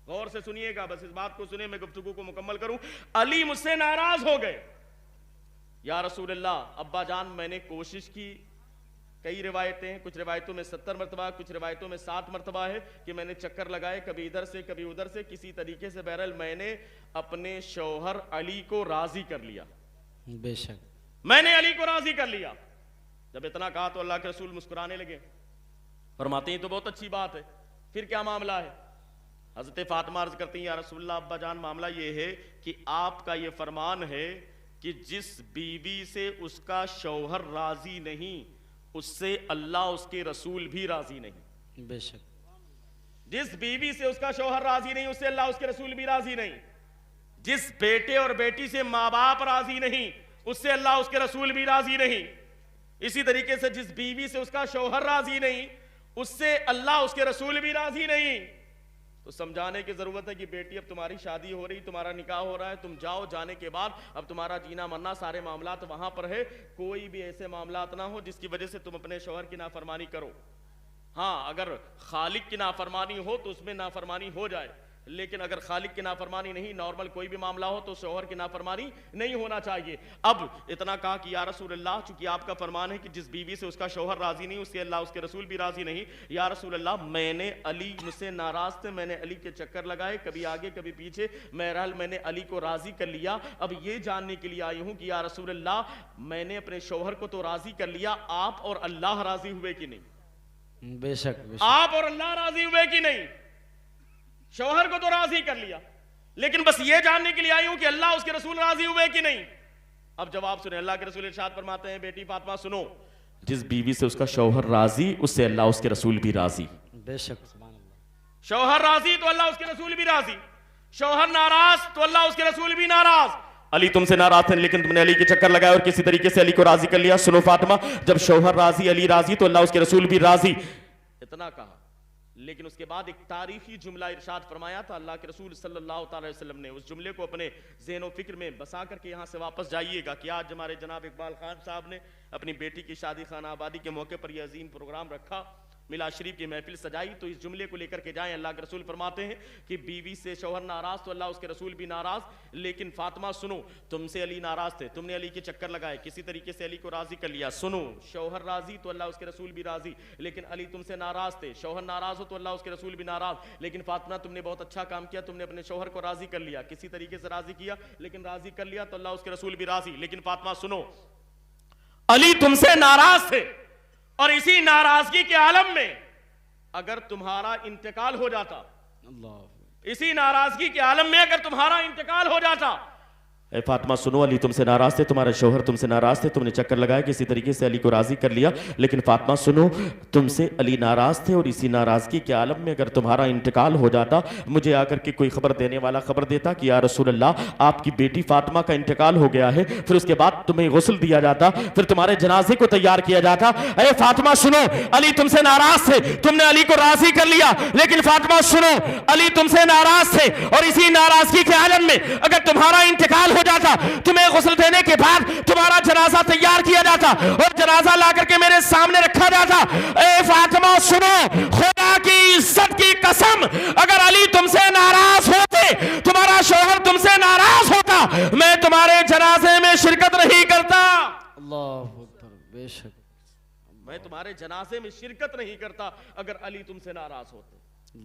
غور سے سنیے گا, بس اس بات کو سنیں, میں گفتگو کو مکمل کروں. علی مجھ سے ناراض ہو گئے. یا رسول اللہ, ابا جان میں نے کوشش کی, کئی روایتیں ہیں, کچھ روایتوں میں 70 مرتبہ, کچھ روایتوں میں 7 مرتبہ ہے کہ میں نے چکر لگائے, کبھی ادھر سے کبھی ادھر سے, کسی طریقے سے بہرحال میں نے اپنے شوہر علی کو راضی کر لیا. بے شک. میں نے علی کو راضی کر لیا. جب اتنا کہا تو اللہ کے رسول مسکرانے لگے, فرماتے ہیں تو بہت اچھی بات ہے, پھر کیا معاملہ ہے. حضرت فاطمہ عرض کرتی ہیں یا رسول اللہ ابا جان معاملہ یہ ہے کہ آپ کا یہ فرمان ہے کہ جس بیوی سے اس کا شوہر راضی نہیں اس سے اللہ اس کے رسول بھی راضی نہیں. بے شک. جس بیوی سے اس کا شوہر راضی نہیں اس سے اللہ اس کے رسول بھی راضی نہیں. جس بیٹے اور بیٹی سے ماں باپ راضی نہیں اس سے اللہ اس کے رسول بھی راضی نہیں. اسی طریقے سے جس بیوی سے اس کا شوہر راضی نہیں اس سے اللہ اس کے رسول بھی راضی نہیں. تو سمجھانے کی ضرورت ہے کہ بیٹی اب تمہاری شادی ہو رہی, تمہارا نکاح ہو رہا ہے, تم جاؤ, جانے کے بعد اب تمہارا جینا مرنا سارے معاملات وہاں پر ہے, کوئی بھی ایسے معاملات نہ ہو جس کی وجہ سے تم اپنے شوہر کی نافرمانی کرو. ہاں اگر خالق کی نافرمانی ہو تو اس میں نافرمانی ہو جائے, لیکن اگر خالق کی نافرمانی نہیں، نارمل کوئی بھی معاملہ ہو تو شوہر کی نافرمانی نہیں ہونا چاہیے۔ اب اتنا کہا کہ یا رسول اللہ، چونکہ آپ کا فرمان ہے کہ جس بیوی سے اس کا شوہر راضی نہیں، اس سے اللہ اس کے رسول بھی راضی نہیں، یا رسول اللہ میں نے علی مجھ سے ناراض تھے، میں نے علی کے چکر لگائے، کبھی آگے کبھی پیچھے، بہرحال میں نے علی کو راضی کر لیا۔ اب یہ جاننے کے لیے آئی ہوں کہ یا رسول اللہ میں نے اپنے شوہر کو تو راضی کر لیا، آپ اور اللہ راضی ہوئے کہ نہیں؟ بے شک آپ اور اللہ راضی ہوئے کہ نہیں؟ شوہر کو تو راضی کر لیا، لیکن بس یہ جاننے کے لیے آئی ہوں کہ اللہ اس کے رسول راضی ہوئے کہ نہیں۔ اب جواب سنیں، اللہ کے رسول ارشاد فرماتے ہیں بیٹی فاطمہ سنو، جس بیوی سے اس کا شوہر راضی اس سے اللہ اس کے رسول بھی راضی۔ بے شک سبحان اللہ۔ شوہر راضی تو اللہ اس کے رسول بھی راضی، شوہر ناراض تو اللہ اس کے رسول بھی ناراض۔ علی تم سے ناراض تھے لیکن تم نے علی کے چکر لگائے اور کسی طریقے سے علی کو راضی کر لیا۔ سنو فاطمہ، جب شوہر راضی علی راضی تو اللہ اس کے رسول بھی راضی۔ اتنا کہا، لیکن اس کے بعد ایک تاریخی جملہ ارشاد فرمایا تھا اللہ کے رسول صلی اللہ تعالی وسلم نے۔ اس جملے کو اپنے ذہن و فکر میں بسا کر کے یہاں سے واپس جائیے گا کہ آج ہمارے جناب اقبال خان صاحب نے اپنی بیٹی کی شادی خانہ آبادی کے موقع پر یہ عظیم پروگرام رکھا، میلاد شریف کی محفل سجائی، تو اس جملے کو لے کر کے جائیں۔ اللہ کے رسول فرماتے ہیں کہ بیوی سے شوہر ناراض تو اللہ اس کے رسول بھی ناراض، لیکن فاطمہ سنو، تم سے علی ناراض تھے، تم نے علی کے چکر لگائے، کسی طریقے سے علی کو راضی کر لیا۔ سنو، شوہر راضی تو اللہ اس کے رسول بھی راضی، لیکن علی تم سے ناراض تھے، شوہر ناراض ہو تو اللہ اس کے رسول بھی ناراض، لیکن فاطمہ تم نے بہت اچھا کام کیا، تم نے اپنے شوہر کو راضی کر لیا، کسی طریقے سے راضی کیا، لیکن راضی کر لیا تو اللہ اس کے رسول بھی راضی۔ لیکن فاطمہ سنو، علی تم سے ناراض تھے اور اسی ناراضگی کے عالم میں اگر تمہارا انتقال ہو جاتا، اسی ناراضگی کے عالم میں اگر تمہارا انتقال ہو جاتا، اے فاطمہ سنو، علی تم سے ناراض تھے، تمہارے شوہر تم سے ناراض تھے، تم نے چکر لگایا، کسی طریقے سے علی کو راضی کر لیا، لیکن فاطمہ سنو، تم سے علی ناراض تھے اور اسی ناراضگی کے عالم میں اگر تمہارا انتقال ہو جاتا، مجھے آ کر کے کوئی خبر دینے والا خبر دیتا کہ یا رسول اللہ آپ کی بیٹی فاطمہ کا انتقال ہو گیا ہے، پھر اس کے بعد تمہیں غسل دیا جاتا، پھر تمہارے جنازے کو تیار کیا جاتا۔ اے فاطمہ سنو، علی تم سے ناراض تھے، تم نے علی کو راضی کر لیا، لیکن فاطمہ سنو، علی تم سے ناراض تھے اور اسی ناراضگی کے عالم میں اگر تمہارا انتقال ہو جاتا، تمہیں غسل دینے کے بعد تمہارا جنازہ تیار کیا جاتا اور جنازہ لا کر کے میرے سامنے رکھا جاتا۔ اے فاطمہ سنو، خدا کی عزت کی قسم، اگر علی تم سے ناراض ہوتے، تمہارا شوہر تم سے ناراض ہوتا، میں تمہارے جنازے میں شرکت نہیں کرتا۔ اللہ اکبر، بے شک میں تمہارے جنازے میں شرکت نہیں کرتا اگر علی تم سے ناراض ہوتے،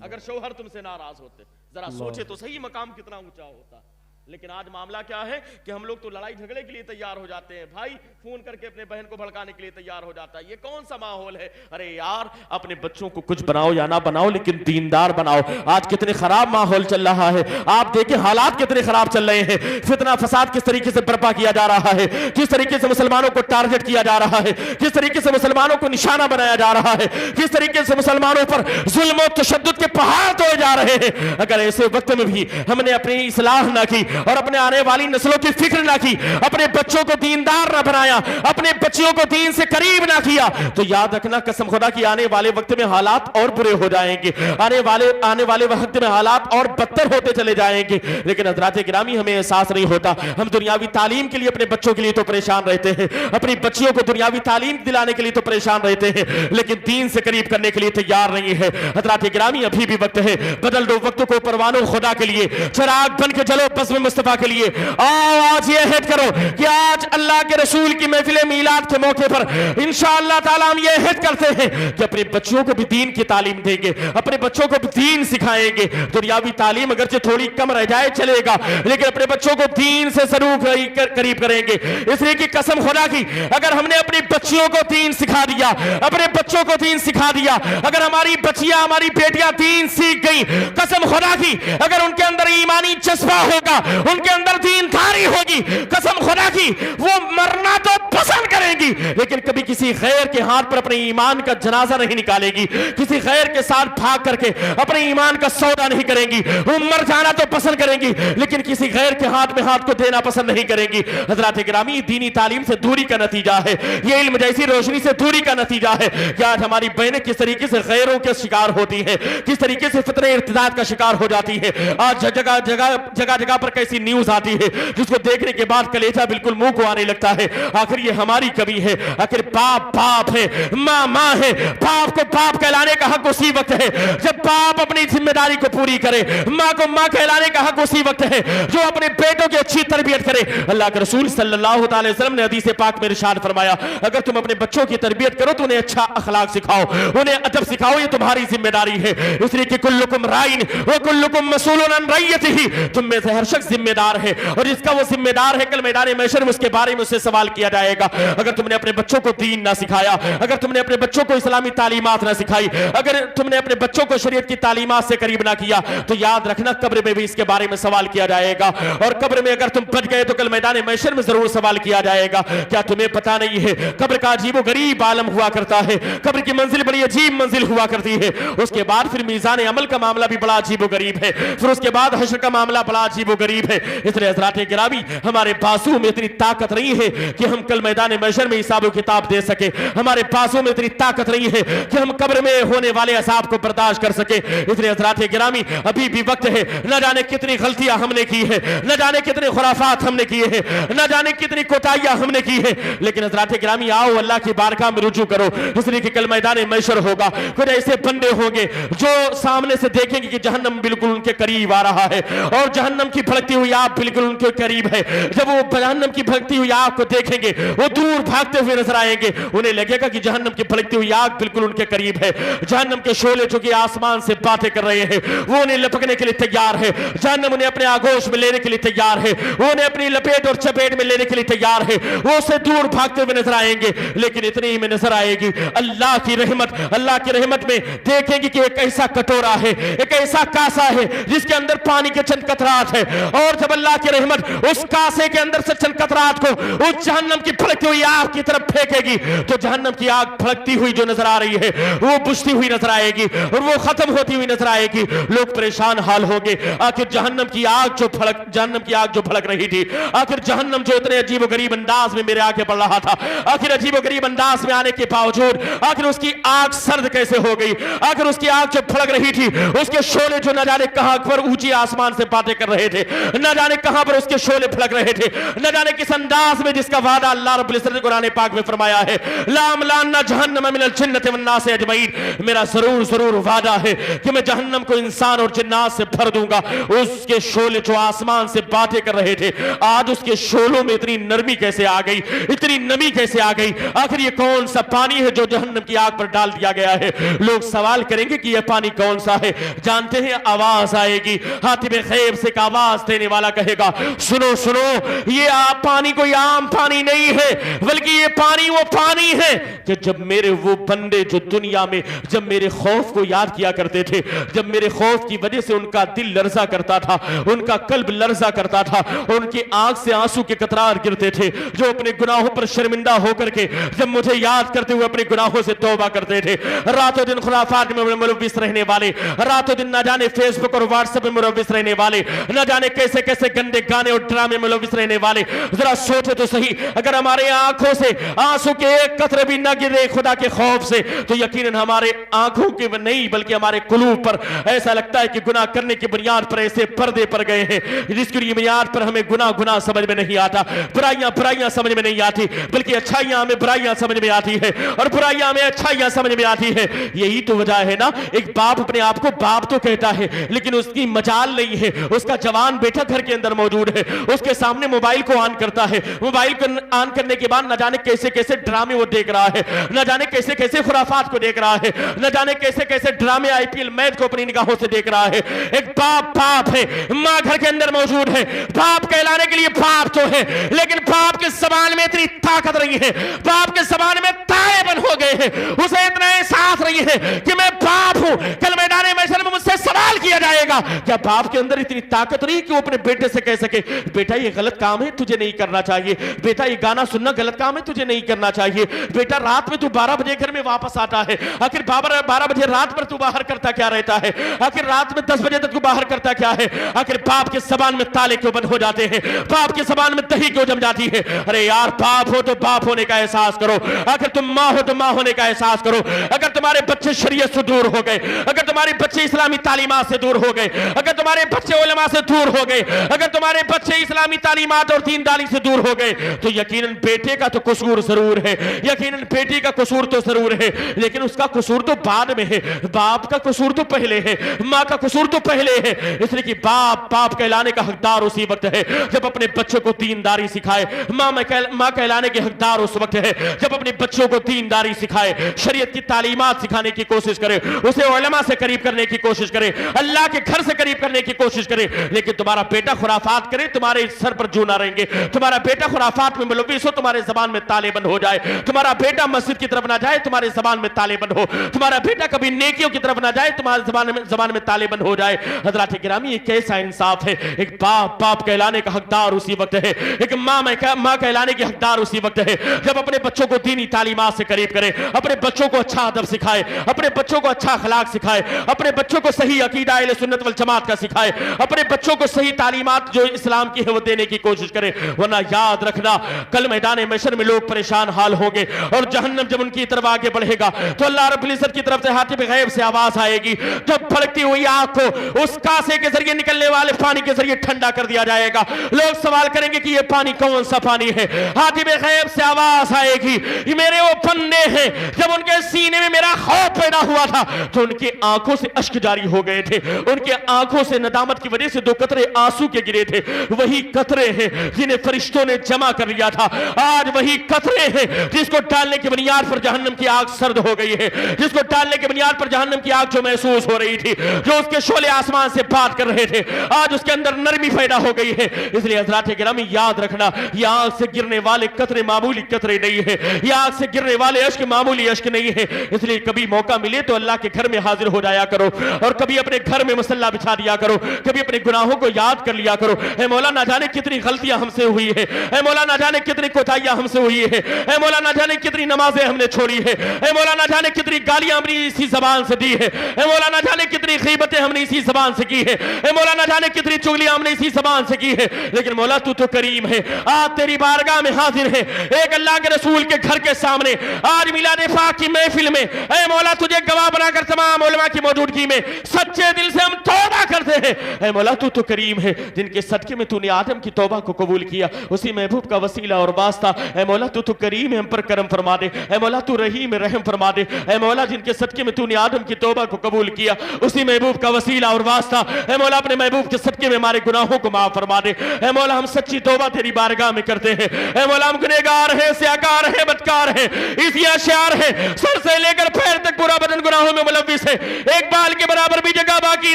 اگر شوہر تم سے ناراض ہوتے۔ ذرا سوچے تو صحیح مقام کتنا اونچا ہوتا۔ لیکن آج معاملہ کیا ہے کہ ہم لوگ تو لڑائی جھگڑے کے لیے تیار ہو جاتے ہیں، بھائی فون کر کے اپنے بہن کو بھڑکانے کے لیے تیار ہو جاتا ہے۔ یہ کون سا ماحول ہے؟ ارے یار، اپنے بچوں کو کچھ بناؤ یا نہ بناؤ لیکن دیندار بناؤ۔ آج کتنے خراب ماحول چل رہا ہے، آپ دیکھیں حالات کتنے خراب چل رہے ہیں، فتنہ فساد کس طریقے سے برپا کیا جا رہا ہے، کس طریقے سے مسلمانوں کو ٹارگٹ کیا جا رہا ہے، کس طریقے سے مسلمانوں کو نشانہ بنایا جا رہا ہے، کس طریقے سے مسلمانوں پر ظلم و تشدد کے پہاڑ توڑے جا رہے ہیں۔ اگر ایسے وقت میں بھی ہم نے اپنی اصلاح نہ کی اور اپنے آنے والی نسلوں کی فکر نہ کی، اپنے بچوں کو دیندار نہ بنایا، اپنے بچیوں کو دین سے قریب نہ کیا، تو یاد رکھنا قسم خدا کی آنے والے وقت میں حالات اور برے ہو جائیں گے، آنے والے وقت میں حالات اور بدتر ہوتے چلے جائیں گے۔ لیکن حضرات گرامی، ہمیں احساس نہیں ہوتا، ہم دنیاوی تعلیم کے لیے اپنے بچوں کے لیے تو پریشان رہتے ہیں، اپنی بچیوں کو دنیاوی تعلیم دلانے کے لیے تو پریشان رہتے ہیں، لیکن دین سے قریب کرنے کے لیے تیار نہیں ہے۔ حضرات گرامی، ابھی بھی وقت ہے، بدل دو وقت کو پروانوں خدا کے لیے، چراغ بن کے جلو بزم مصطفیٰ کے لیے۔ آج یہ عہد کرو کہ آج اللہ کے رسول کی محفل میلاد کے موقع پر انشاءاللہ تعالیٰ ہم یہ عہد کرتے ہیں کہ اپنے بچوں کو بھی دین کی تعلیم دیں گے، اپنے بچوں کو بھی دین سکھائیں گے۔ دنیاوی تعلیم اگرچہ تھوڑی کم رہ جائے چلے گا، لیکن اپنے بچوں کو دین سے ضرور قریب کریں گے۔ اس لیے کہ قسم خدا کی، اگر ہم نے اپنی بچیوں کو دین سکھا دیا، اپنے بچوں کو دین سکھا دیا، اگر ہماری بچیاں، ہماری بیٹیاں دین سیکھ گئی، قسم خدا کی اگر ان کے اندر ایمانی جذبہ ہوگا، ان کے اندر دین دھاری ہوگی، قسم خدا کی وہ مرنا تو پسند کریں گی، لیکن کبھی کسی غیر کے ہاتھ پر اپنے ایمان کا جنازہ نہیں نکالے گی، کسی غیر کے ساتھ بھاگ کر کے اپنے ایمان کا سودا نہیں کریں گی۔ وہ مر جانا تو پسند کریں گی، لیکن کسی غیر کے ہاتھ میں ہاتھ کو دینا پسند نہیں کریں گی۔ حضرات گرامی، دینی تعلیم سے دوری کا نتیجہ ہے، یہ علم جیسی روشنی سے دوری کا نتیجہ ہے کہ آج ہماری بہنیں کس طریقے سے غیروں کے شکار ہوتی ہیں، کس طریقے سے فتنہ ارتداد کا شکار ہو جاتی ہے۔ آج جگہ پر کیسی نیوز آتی ہے جس کو دیکھنے کے بعد کلیجہ بالکل منہ کو آنے لگتا ہے۔ آخر یہ ہماری کمی ہے، آخر बाप बाप है, माँ माँ है। बाप को बाप कहलाने का हक उसी वक्त है जब बाप अपनी जिम्मेदारी को पूरी करे। माँ को माँ कहलाने का हक उसी वक्त है जो अपने बेटों की अच्छी तरबियत करे। अल्लाह के रसूल सल्लल्लाहु अलैहि वसल्लम ने हदीस पाक में इरशाद फरमाया, अगर तुम अपने बच्चों की तरबियत करो तो उन्हें अच्छा अखलाक सिखाओ, उन्हें अदब सिखाओ, ये तुम्हारी जिम्मेदारी है। इसलिए कि कुल्लुकुम राइन व कुल्लुकुम मसूलुन अन रइयतिही, तुम में से हर शख्स जिम्मेदार है और जिसका वो जिम्मेदार है कल मैदान महशर में उसके बारे में उससे सवाल किया जाएगा। अगर तुमने अपने बच्चों को दीन ना सिखाया, अगर तुमने अपने बच्चों को इस्लामी तालीमात ना सिखाई, अगर तुमने अपने बच्चों को शरीयत की तालीमात से करीब ना किया, तो याद रखना कब्र में भी इसके बारे में सवाल किया जाएगा। और कब्र में अगर तुम बच गए तो कल मैदान महशर में जरूर सवाल किया जाएगा। क्या तुम्हें पता नहीं है कब्र का अजीब गरीब आलम हुआ करता है, कब्र की मंजिल बड़ी अजीब मंजिल हुआ करती है। उसके बाद फिर मीज़ान अमल का मामला भी बड़ा अजीब गरीब है, फिर उसके बाद हश्र का मामला बड़ा अजीब गरीब है। इसलिए हज़रात गिरामी, हमारे बाजू में इतनी ताकत नहीं है कि हम कल मैदान महशर में हिसाब किताब दे सके, हमारे बाजू में इतनी ताकत नहीं है कि हम कब्र में होने वाले अज़ाब को बर्दाश्त कर सके। इसलिए हज़रात गिरामी, अभी भी वक्त है, न जाने कितनी गलतियां हमने की है, न जाने कितने खुराफात हमने किए हैं, न जाने कितनी कोताहियां हमने की है, लेकिन हज़रात गिरामी आओ अल्लाह की बारगाह में रुजू करो। इसलिए कि कल मैदान महशर होगा, कुछ ऐसे बंदे होंगे जो सामने से देखेंगे कि जहन्नम बिल्कुल उनके करीब आ रहा है और जहन्नम की भड़कती हुई आग बिल्कुल उनके करीब है। जब वो जहन्नम की भड़कती हुई आग को देखेंगे वो दूर भागते हुए नजर आएंगे, उन्हें लगेगा कि जहन्नम की भड़कती हुई आग बिल्कुल उनके करीब है। जहन्नम के शोले जो कि आसमान से बातें कर रहे हैं वो उन्हें लपकने के लिए तैयार है, जहन्नम उन्हें अपने आगोश में लेने के लिए तैयार है, वो उन्हें अपनी लपेट और चपेट में लेने के लिए तैयार है। वो उससे दूर भागते हुए नजर आएंगे, लेकिन इतनी ही में नजर आएगी अल्लाह की रहमत। अल्लाह की रहमत में देखेंगे कि एक ऐसा कटोरा है, एक ऐसा कासा है जिसके अंदर पानी के चंद कतरात है, और जब अल्लाह की रहमत उस कासे के अंदर से चंद कतरात को उस जहन्नम की भड़कती हुई आग की तरफ फेंकेगी तो जहन्नम की आग भड़कती हुई जो नजर आ रही है वो बुझती हुई नजर आएगी और वो खत्म होती हुई नजर आएगी। लोग परेशान हाल होंगे, आखिर जहन्नम की आग जो भड़क रही थी, आखिर जहन्नम जो इतने अजीब गरीब अंदाज में मेरे आगे बढ़ रहा था, आखिर अजीब गरीब अंदाज में आने के बावजूद आखिर उसकी आग सर्द कैसे हो गई, आखिर उसकी आग जो भड़क रही थी उसके शोले जो न जाने कहां पर ऊंची आसमान से बातें कर रहे थे, न जाने कहां पर उसके शोले भड़क रहे थे, न जाने किस अंदाज में जिसका वादा अल्लाह रब्बुल इज्जत ने कुरान पाक में फरमाया है, लामलाना जहन्नम मिनल जिन्नति वन नास अजमईन, मेरा जरूर वादा है कि मैं जहन्नम को इंसान और जिन्नात से भर दूंगा। उसके शोले जो आसमान से बातें कर रहे थे आज उसके शोलों में इतनी नरमी कैसे आ गई, इतनी नमी कैसे आ गई, आखिर ये कौन सा पानी है जो जहन्नम की आग पर डाल दिया गया है। लोग सवाल करेंगे कि यह पानी कौन सा है, जानते हैं आवाज आएगी, हातिब खैब से एक आवाज देने वाला कहेगा सुनो सुनो, ये पानी कोई आम पानी नहीं है, बल्कि ये पानी वो पानी है कि जब मेरे वो बंदे जो दुनिया में जब मेरे खौफ को याद किया करते थे, जब मेरे खौफ की वजह से उनका दिल लर्जा करता था, उनका कल्ब लर्जा करता था, उनकी आंख से आंसू के कतरार गिरते थे, जो अपने गुनाहों पर शर्मिंदा होकर के जब मुझे याद करते हुए अपने गुनाहों से तौबा करते थे, रातों दिन खुराफात में मुलव्विस रहने वाले, रातों दिन न जाने फेसबुक और व्हाट्सएप में मुलव्विस रहने वाले, न जाने कैसे कैसे गंदे गाने और ड्रामे में मुलव्विस रहने वाले, जरा सोचे तो सही, अगर हमारे आंखों से आंसू के एक कतरे भी न गिरे खुदा के खौफ से तो यकीनन हमारे आंखों के नहीं बल्कि हमारे कुलूब पर ऐसा लगता है कि गुनाह करने की बुनियाद पर ऐसे पर्दे पड़ गए हैं जिसकी बुनियाद पर हमें गुनाह समझ में नहीं आता, बुराइयां समझ में नहीं आती, बल्कि अच्छाइयां हमें बुराइयां समझ में आती है और बुराइयां हमें अच्छाइयां समझ में आती है। यही तो वजह है ना, एक बाप अपने आप को बाप तो कहता है लेकिन उसकी मजाल नहीं है, उसका जवान बेटा घर के अंदर मौजूद है, उसके सामने मोबाइल को ऑन करता है, मोबाइल को ऑन करने के बाद न जाने कैसे कैसे ड्रामे वो देख रहा है, न जाने कैसे कैसे खुराफात को देख रहा है, न जाने कैसे कैसे ड्रामे आईपीएल मैच को अपनी निगाहों से देख रहा है। एक बाप है, मां घर के अंदर मौजूद है, बाप कहलाने के लिए बाप तो है लेकिन बाप के ज़बान में इतनी ताकत नहीं है, बाप के ज़बान में ताले बंद हो गए हैं, उसे इतना एहसास नहीं है कि मैं बाप हूं, कल मैदान महशर में मुझसे सवाल किया जाएगा। क्या बाप के अंदर इतनी ताकत नहीं कि वो अपने बेटे से कह सके बेटा ये गलत काम है तुझे नहीं करना चाहिए, बेटा ये गाना सुनना गलत काम है तुझे नहीं करना चाहिए, बेटा रात में तू 12 बजे घर में वापस आता है, आखिर 12 बजे रात पर तू बाहर करता क्या रहता है, आखिर रात में 10 बजे तक तू बाहर करता क्या है। आखिर बाप के ज़बान में ताले क्यों बंद हो जाते हैं, बाप के ज़बान में दही क्यों जम जाती है। अरे यार बाप हो तो बाप होने का एहसास करो, अगर तुम माँ हो तो माँ होने का एहसास करो, अगर तुम्हारे बच्चे शरीयत से दूर हो गए, अगर तुम्हारे बच्चे इस्लामी तालीमात से दूर دور ہو گئے, اگر تمہارے بچے علماء سے دور ہو گئے, اگر تمہارے بچے اسلامی تعلیمات اور دینداری سے دور ہو گئے, تو یقیناً بیٹے کا تو قصور ضرور ہے, یقیناً بیٹی کا قصور تو ضرور ہے, لیکن اس کا قصور تو بعد میں ہے. باپ کا قصور تو پہلے ہے, ماں کا قصور تو پہلے ہے. اس لیے کہ باپ کہلانے کا حقدار اسی وقت ہے جب اپنے بچوں کو دینداری سکھائے. ماں کہلانے کے حقدار اس وقت ہے جب اپنے بچوں کو دینداری سکھائے, شریعت کی تعلیمات سکھانے کی کوشش کرے, اسے علماء سے قریب کرنے کی کوشش کرے, اللہ کے گھر سے قریب کرنے کی کوشش کرے. لیکن تمہارا بیٹا خرافات کرے, تمہارے سر پر جو نہ رہیں گے. تمہارا بیٹا خرافات میں ملوث ہو, تمہارے زبان میں تالے بند ہو جائے. تمہارا بیٹا مسجد کی طرف نہ جائے, تمہارے زبان میں تالے بند ہو. تمہارا بیٹا کبھی نیکیوں کی طرف نہ جائے, تمہارے زبان میں تالے بند ہو جائے. حضرات گرامی, یہ کیسا انصاف ہے؟ ایک باپ کہلانے کا حقدار اسی وقت ہے, ایک ماں کہلانے کی حقدار اسی وقت ہے جب اپنے بچوں کو دینی تعلیمات سے قریب کرے, اپنے بچوں کو اچھا ادب سکھائے, اپنے بچوں کو اچھا اخلاق سکھائے, اپنے بچوں کو صحیح عقیدہ اہل سنت والجماعت کا سکھائے, اپنے بچوں کو صحیح تعلیمات جو اسلام کی ہے وہ دینے کی کوشش کرے. ورنہ یاد رکھنا, کل میدان محشر میں لوگ پریشان حال ہوں گے, اور جہنم جب ان کی طرف آگے بڑھے گا تو اللہ رب العزت کی طرف سے حاتم غیب سے آواز آئے گی, جب بھڑکتی ہوئی آگ کو اس کاسے کے ذریعے نکلنے والے پانی کے ذریعے ٹھنڈا کر دیا جائے گا. لوگ سوال کریں گے کہ یہ پانی کون سا پانی ہے؟ حاتم غیب سے آواز آئے گی, یہ میرے وہ بندے ہیں جب ان کے سینے میں میرا خوف پیدا ہوا تھا تو ان کی آنکھوں سے اشک جاری ہو گئے تھے, ان کے آنکھوں سے ندامت کی وجہ سے 2 قطرے آنسو کے گرے تھے. وہی قطرے ہیں جنہیں فرشتوں نے جمع کر لیا تھا, آج وہی قطرے ہیں جس کو ڈالنے کی بنیاد پر جہنم کی آگ سرد ہو گئی ہے, جس کو ڈالنے کی بنیاد پر جہنم کی آگ جو محسوس ہو رہی تھی, جو اس کے شعلے آسمان سے بات کر رہے تھے, آج اس کے اندر نرمی پیدا ہو گئی ہے. اس لیے حضرات گرامی یاد رکھنا, یہ آگ سے گرنے والے قطرے معمولی قطرے نہیں ہیں, یہ آگ سے گرنے والے اشک معمولی اشک نہیں ہیں. اس لیے کبھی موقع ملے تو اللہ کے گھر میں حاضر ہو جایا کرو, اور کبھی اپنے گھر میں مصلی بچھا دیا کرو, کبھی اپنے گناہوں کو یاد کر لیا کرو. اے مولا, نہ جانے کتنی غلطیاں ہم سے ہوئی ہے, اے مولا نہ جانے کتنی کوتاہیاں ہم سے ہوئی ہے, اے مولا نہ جانے کتنی نمازیں ہم نے چھوڑی ہے, اے مولا نہ جانے کتنی گالیاں ہم نے اسی زبان سے دی ہے, اے مولا نہ جانے کتنی غیبتیں ہم نے اسی زبان سے کی ہے, اے مولا نہ جانے کتنی چغلیاں ہم نے اسی زبان سے کی ہے. لیکن مولا تو کریم ہے, آج تیری بارگاہ میں حاضر ہے, ایک اللہ کے رسول کے گھر کے سامنے, آج میلاد پاک کی محفل میں, اے مولا تجھے گواہ بنا کر تمام علماء کی موجودگی میں سچے دل سے ہم توبہ کرتے ہیں. اے مولا تو کریم ہے, جن کے صدقے میں تو نے آدم کی توبہ کو قبول کیا, اسی محبوب کا وسیلہ اور واسطہ, اے مولا تو کریم ہے, ہم پر کرم فرما دے. اے مولا تو رحیم رحم فرما دے. اے مولا جن کے صدقے میں تو نے آدم کی توبہ کو قبول کیا, اسی محبوب کا وسیلہ اور واسطہ, اے مولا اپنے محبوب کے صدقے میں ہمارے گناہوں کو معاف فرما دے. اے مولا ہم سچی توبہ تیری بارگاہ میں کرتے ہیں. اے مولا ہم گنہگار ہیں, سیاکار ہیں, بدکار ہیں, اسی اشعار ہیں, سر سے لے کر پیر تک پورا بدن گناہوں میں ملوث ہے, ایک بال کے برابر بھی جگہ باقی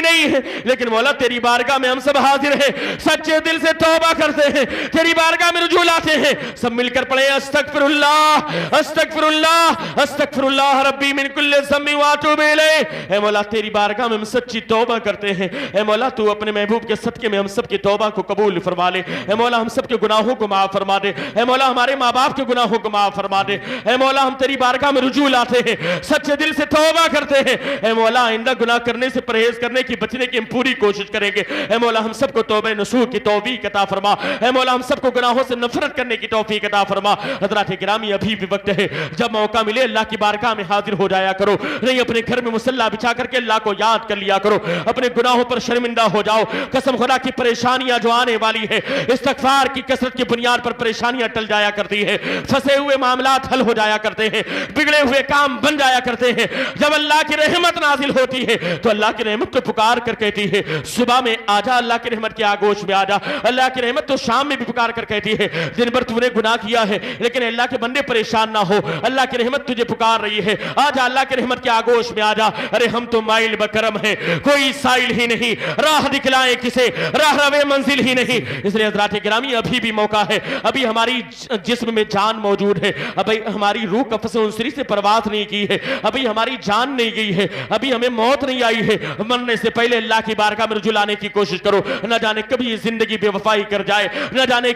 نہیں ہے. لیکن مولا تیری بارگاہ میں ہم سب حاضر ہیں, سچے دل سے توبہ کرتے ہیں, تیری بارگاہ میں رجوع لاتے ہیں. سب مل کر پڑھیں استغفر اللہ استغفر اللہ استغفر اللہ ربی من کل ذنب واتوب الیہ. اے مولا تیری بارگاہ میں ہم سچی توبہ کرتے ہیں. اے مولا تو اپنے محبوب کے صدقے میں ہم سب کی توبہ کو قبول فرما لے. اے مولا ہم سب کے گناہوں کو معاف فرما دے. اے مولا ہمارے ماں باپ کے گناہوں کو معاف فرما دے. اے مولا ہم تیری بارگاہ میں رجوع لاتے ہیں, سچے دل سے توبہ کرتے ہیں. اے مولا آئندہ گناہ کرنے سے پرہیز کرنے کی, بچنے کی ہم پوری کوشش کریں گے. اے مولا ہم سب کو توبہ نصوح کی توفیق عطا فرما. اے مولا ہم سب کو گناہوں سے نفرت کرنے کی توفیق عطا فرما. حضرات گرامی ابھی بھی وقت ہے, جب موقع ملے اللہ کی بارگاہ میں حاضر ہو جایا کرو. نہیں اپنے گھر میں مصلی بچھا کر کے اللہ کو یاد کر لیا کرو, اپنے گناہوں پر شرمندہ ہو جاؤ. قسم خدا کی پریشانیاں جو آنے والی ہے, استغفار کی کثرت کی بنیاد پر پریشانیاں ٹل جایا کرتی ہے, پھنسے ہوئے معاملات حل ہو جایا کرتے ہیں, بگڑے ہوئے کام بن جایا کرتے ہیں. جب اللہ کی رحمت نازل ہوتی ہے تو اللہ کی رحمت کو پکار کر کہتی ہے صبح میں آجا, اللہ کی رحمت کی آگوش میں آجا. اللہ کی رحمت تو شام میں بھی پکار کر کہتی ہے دن بھر تو نے گناہ کیا ہے, لیکن اللہ کے بندے پریشان نہ ہو, اللہ کی رحمت تجھے پکار رہی ہے, آجا اللہ کی رحمت کی آگوش میں آجا. ارے ہم تو مائل بکرم ہیں, کوئی سائل ہی نہیں, راہ دکھلائیں کسے, راہ روے منزل ہی نہیں. اس لیے حضرات گرامی ابھی بھی موقع ہے, ابھی ہماری جسم میں جان موجود ہے, ابھی ہماری روح قفس انصری سے پرواز نہیں کی ہے, ابھی ہماری جان نہیں گئی ہے, ابھی ہمیں موت نہیں آئی ہے. مرنے سے پہلے اللہ کی بارگاہ میں رجوع لانے کی کوشش کرو. نہ جانے کبھی یہ زندگی بے وفائی کر جائے, نہ جانے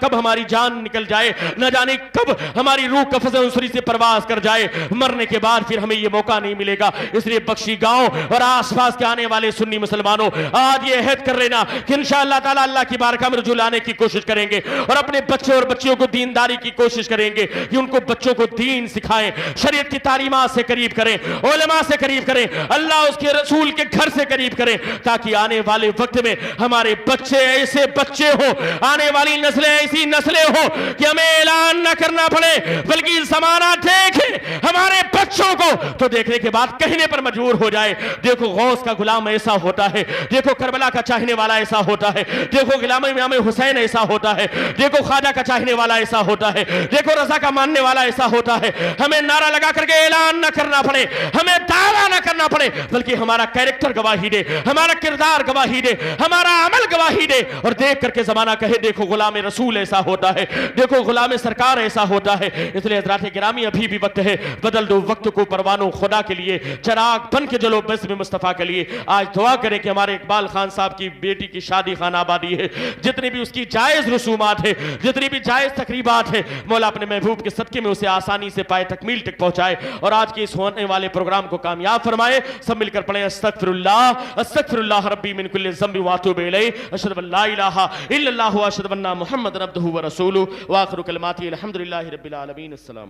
کب ہماری جان نکل جائے, نہ جانے کب ہماری روح قفس انصری سے پرواز کر جائے. مرنے کے بعد پھر ہمیں یہ موقع نہیں ملے گا. اس لیے بخشی گاؤں اور آس پاس کے آنے والے سنی مسلمانوں, آج یہ عہد کر لینا کہ انشاءاللہ تعالی اللہ کی بارگاہ میں رجوع لانے کی کوشش کریں گے, اور اپنے بچوں اور بچیوں کو دینداری کی کوشش کریں گے کہ ان کو بچوں کو دین سکھائیں, شریعت کی تعلیمات سے قریب کریں, علماء سے قریب کریں, اللہ اس کے رسول کے گھر भर से करीब करें, ताकि आने वाले वक्त में हमारे बच्चे ऐसे बच्चे हो, आने वाली नस्लें ऐसी नस्लें हो कि हमें ऐलान न करना पड़े, बल्कि ज़माना देखे हमारे बच्चों को तो देखने के बाद कहने पर मजबूर हो जाए, देखो गौस का गुलाम ऐसा होता है, देखो करबला का चाहने वाला ऐसा होता है, देखो गुलाम इमाम हुसैन ऐसा होता है, देखो ख्वाजा का चाहने वाला ऐसा होता है, देखो रज़ा का मानने वाला ऐसा होता है। हमें नारा लगा करके ऐलान न करना पड़े, हमें दावा न करना पड़े, बल्कि हमारा कैरेक्टर गवाही दे, हमारा किरदार गवाही दे, हमारा अमल गवाही दे, और देख करके जमाना कहे देखो गुलाम रसूल ऐसा होता है, देखो गुलाम सरकार ऐसा होता है। इसलिए हज़रात गिरामी अभी भी वक्त है, बदल दो वक्त को परवानों खुदा के लिए, चराग बन के जलो बस्म मुस्तफ़ा के लिए। आज दुआ करें कि हमारे इकबाल खान साहब की बेटी की शादी खाना आबादी है, जितनी भी उसकी जायज़ रसूमात है, जितनी भी जायज़ तकरीबात है, मौला अपने महबूब के सदके में उसे आसानी से पाए तकमील तक पहुंचाए, और आज के इस होने वाले प्रोग्राम को कामयाब फरमाए। सब मिलकर पढ़ें अस्तगफिरुल्लाह अस्तगफिरुल्लाह रब्बी मिन कुल्लि ज़ंबि व अतूबु इलैहि, अशहदु अन ला इलाहा इल्लल्लाह व अशहदु अन्ना मुहम्मदन अब्दुहु व रसूलुहु व आखिरु कलिमाति अल्हम्दुलिल्लाहि रब्बिल आलमीन। अस्सलाम।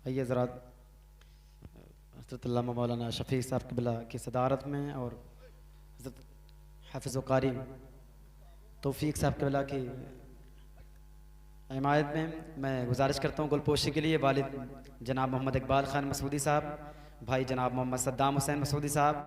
आइए ज़रा हज़रत अल्लामा मौलाना शफ़ी साहब क़िबला की सदारत में और हज़रत हाफ़िज़ क़ारी तौफ़ीक़ साहब क़िबला की हिमायत में मैं गुजारिश करता हूँ गुलपोशी के लिए वालिद जनाब मोहम्मद इकबाल ख़ान मसूदी साहब, भाई जनाब मोहम्मद सद्दाम हुसैन मसूदी साहब,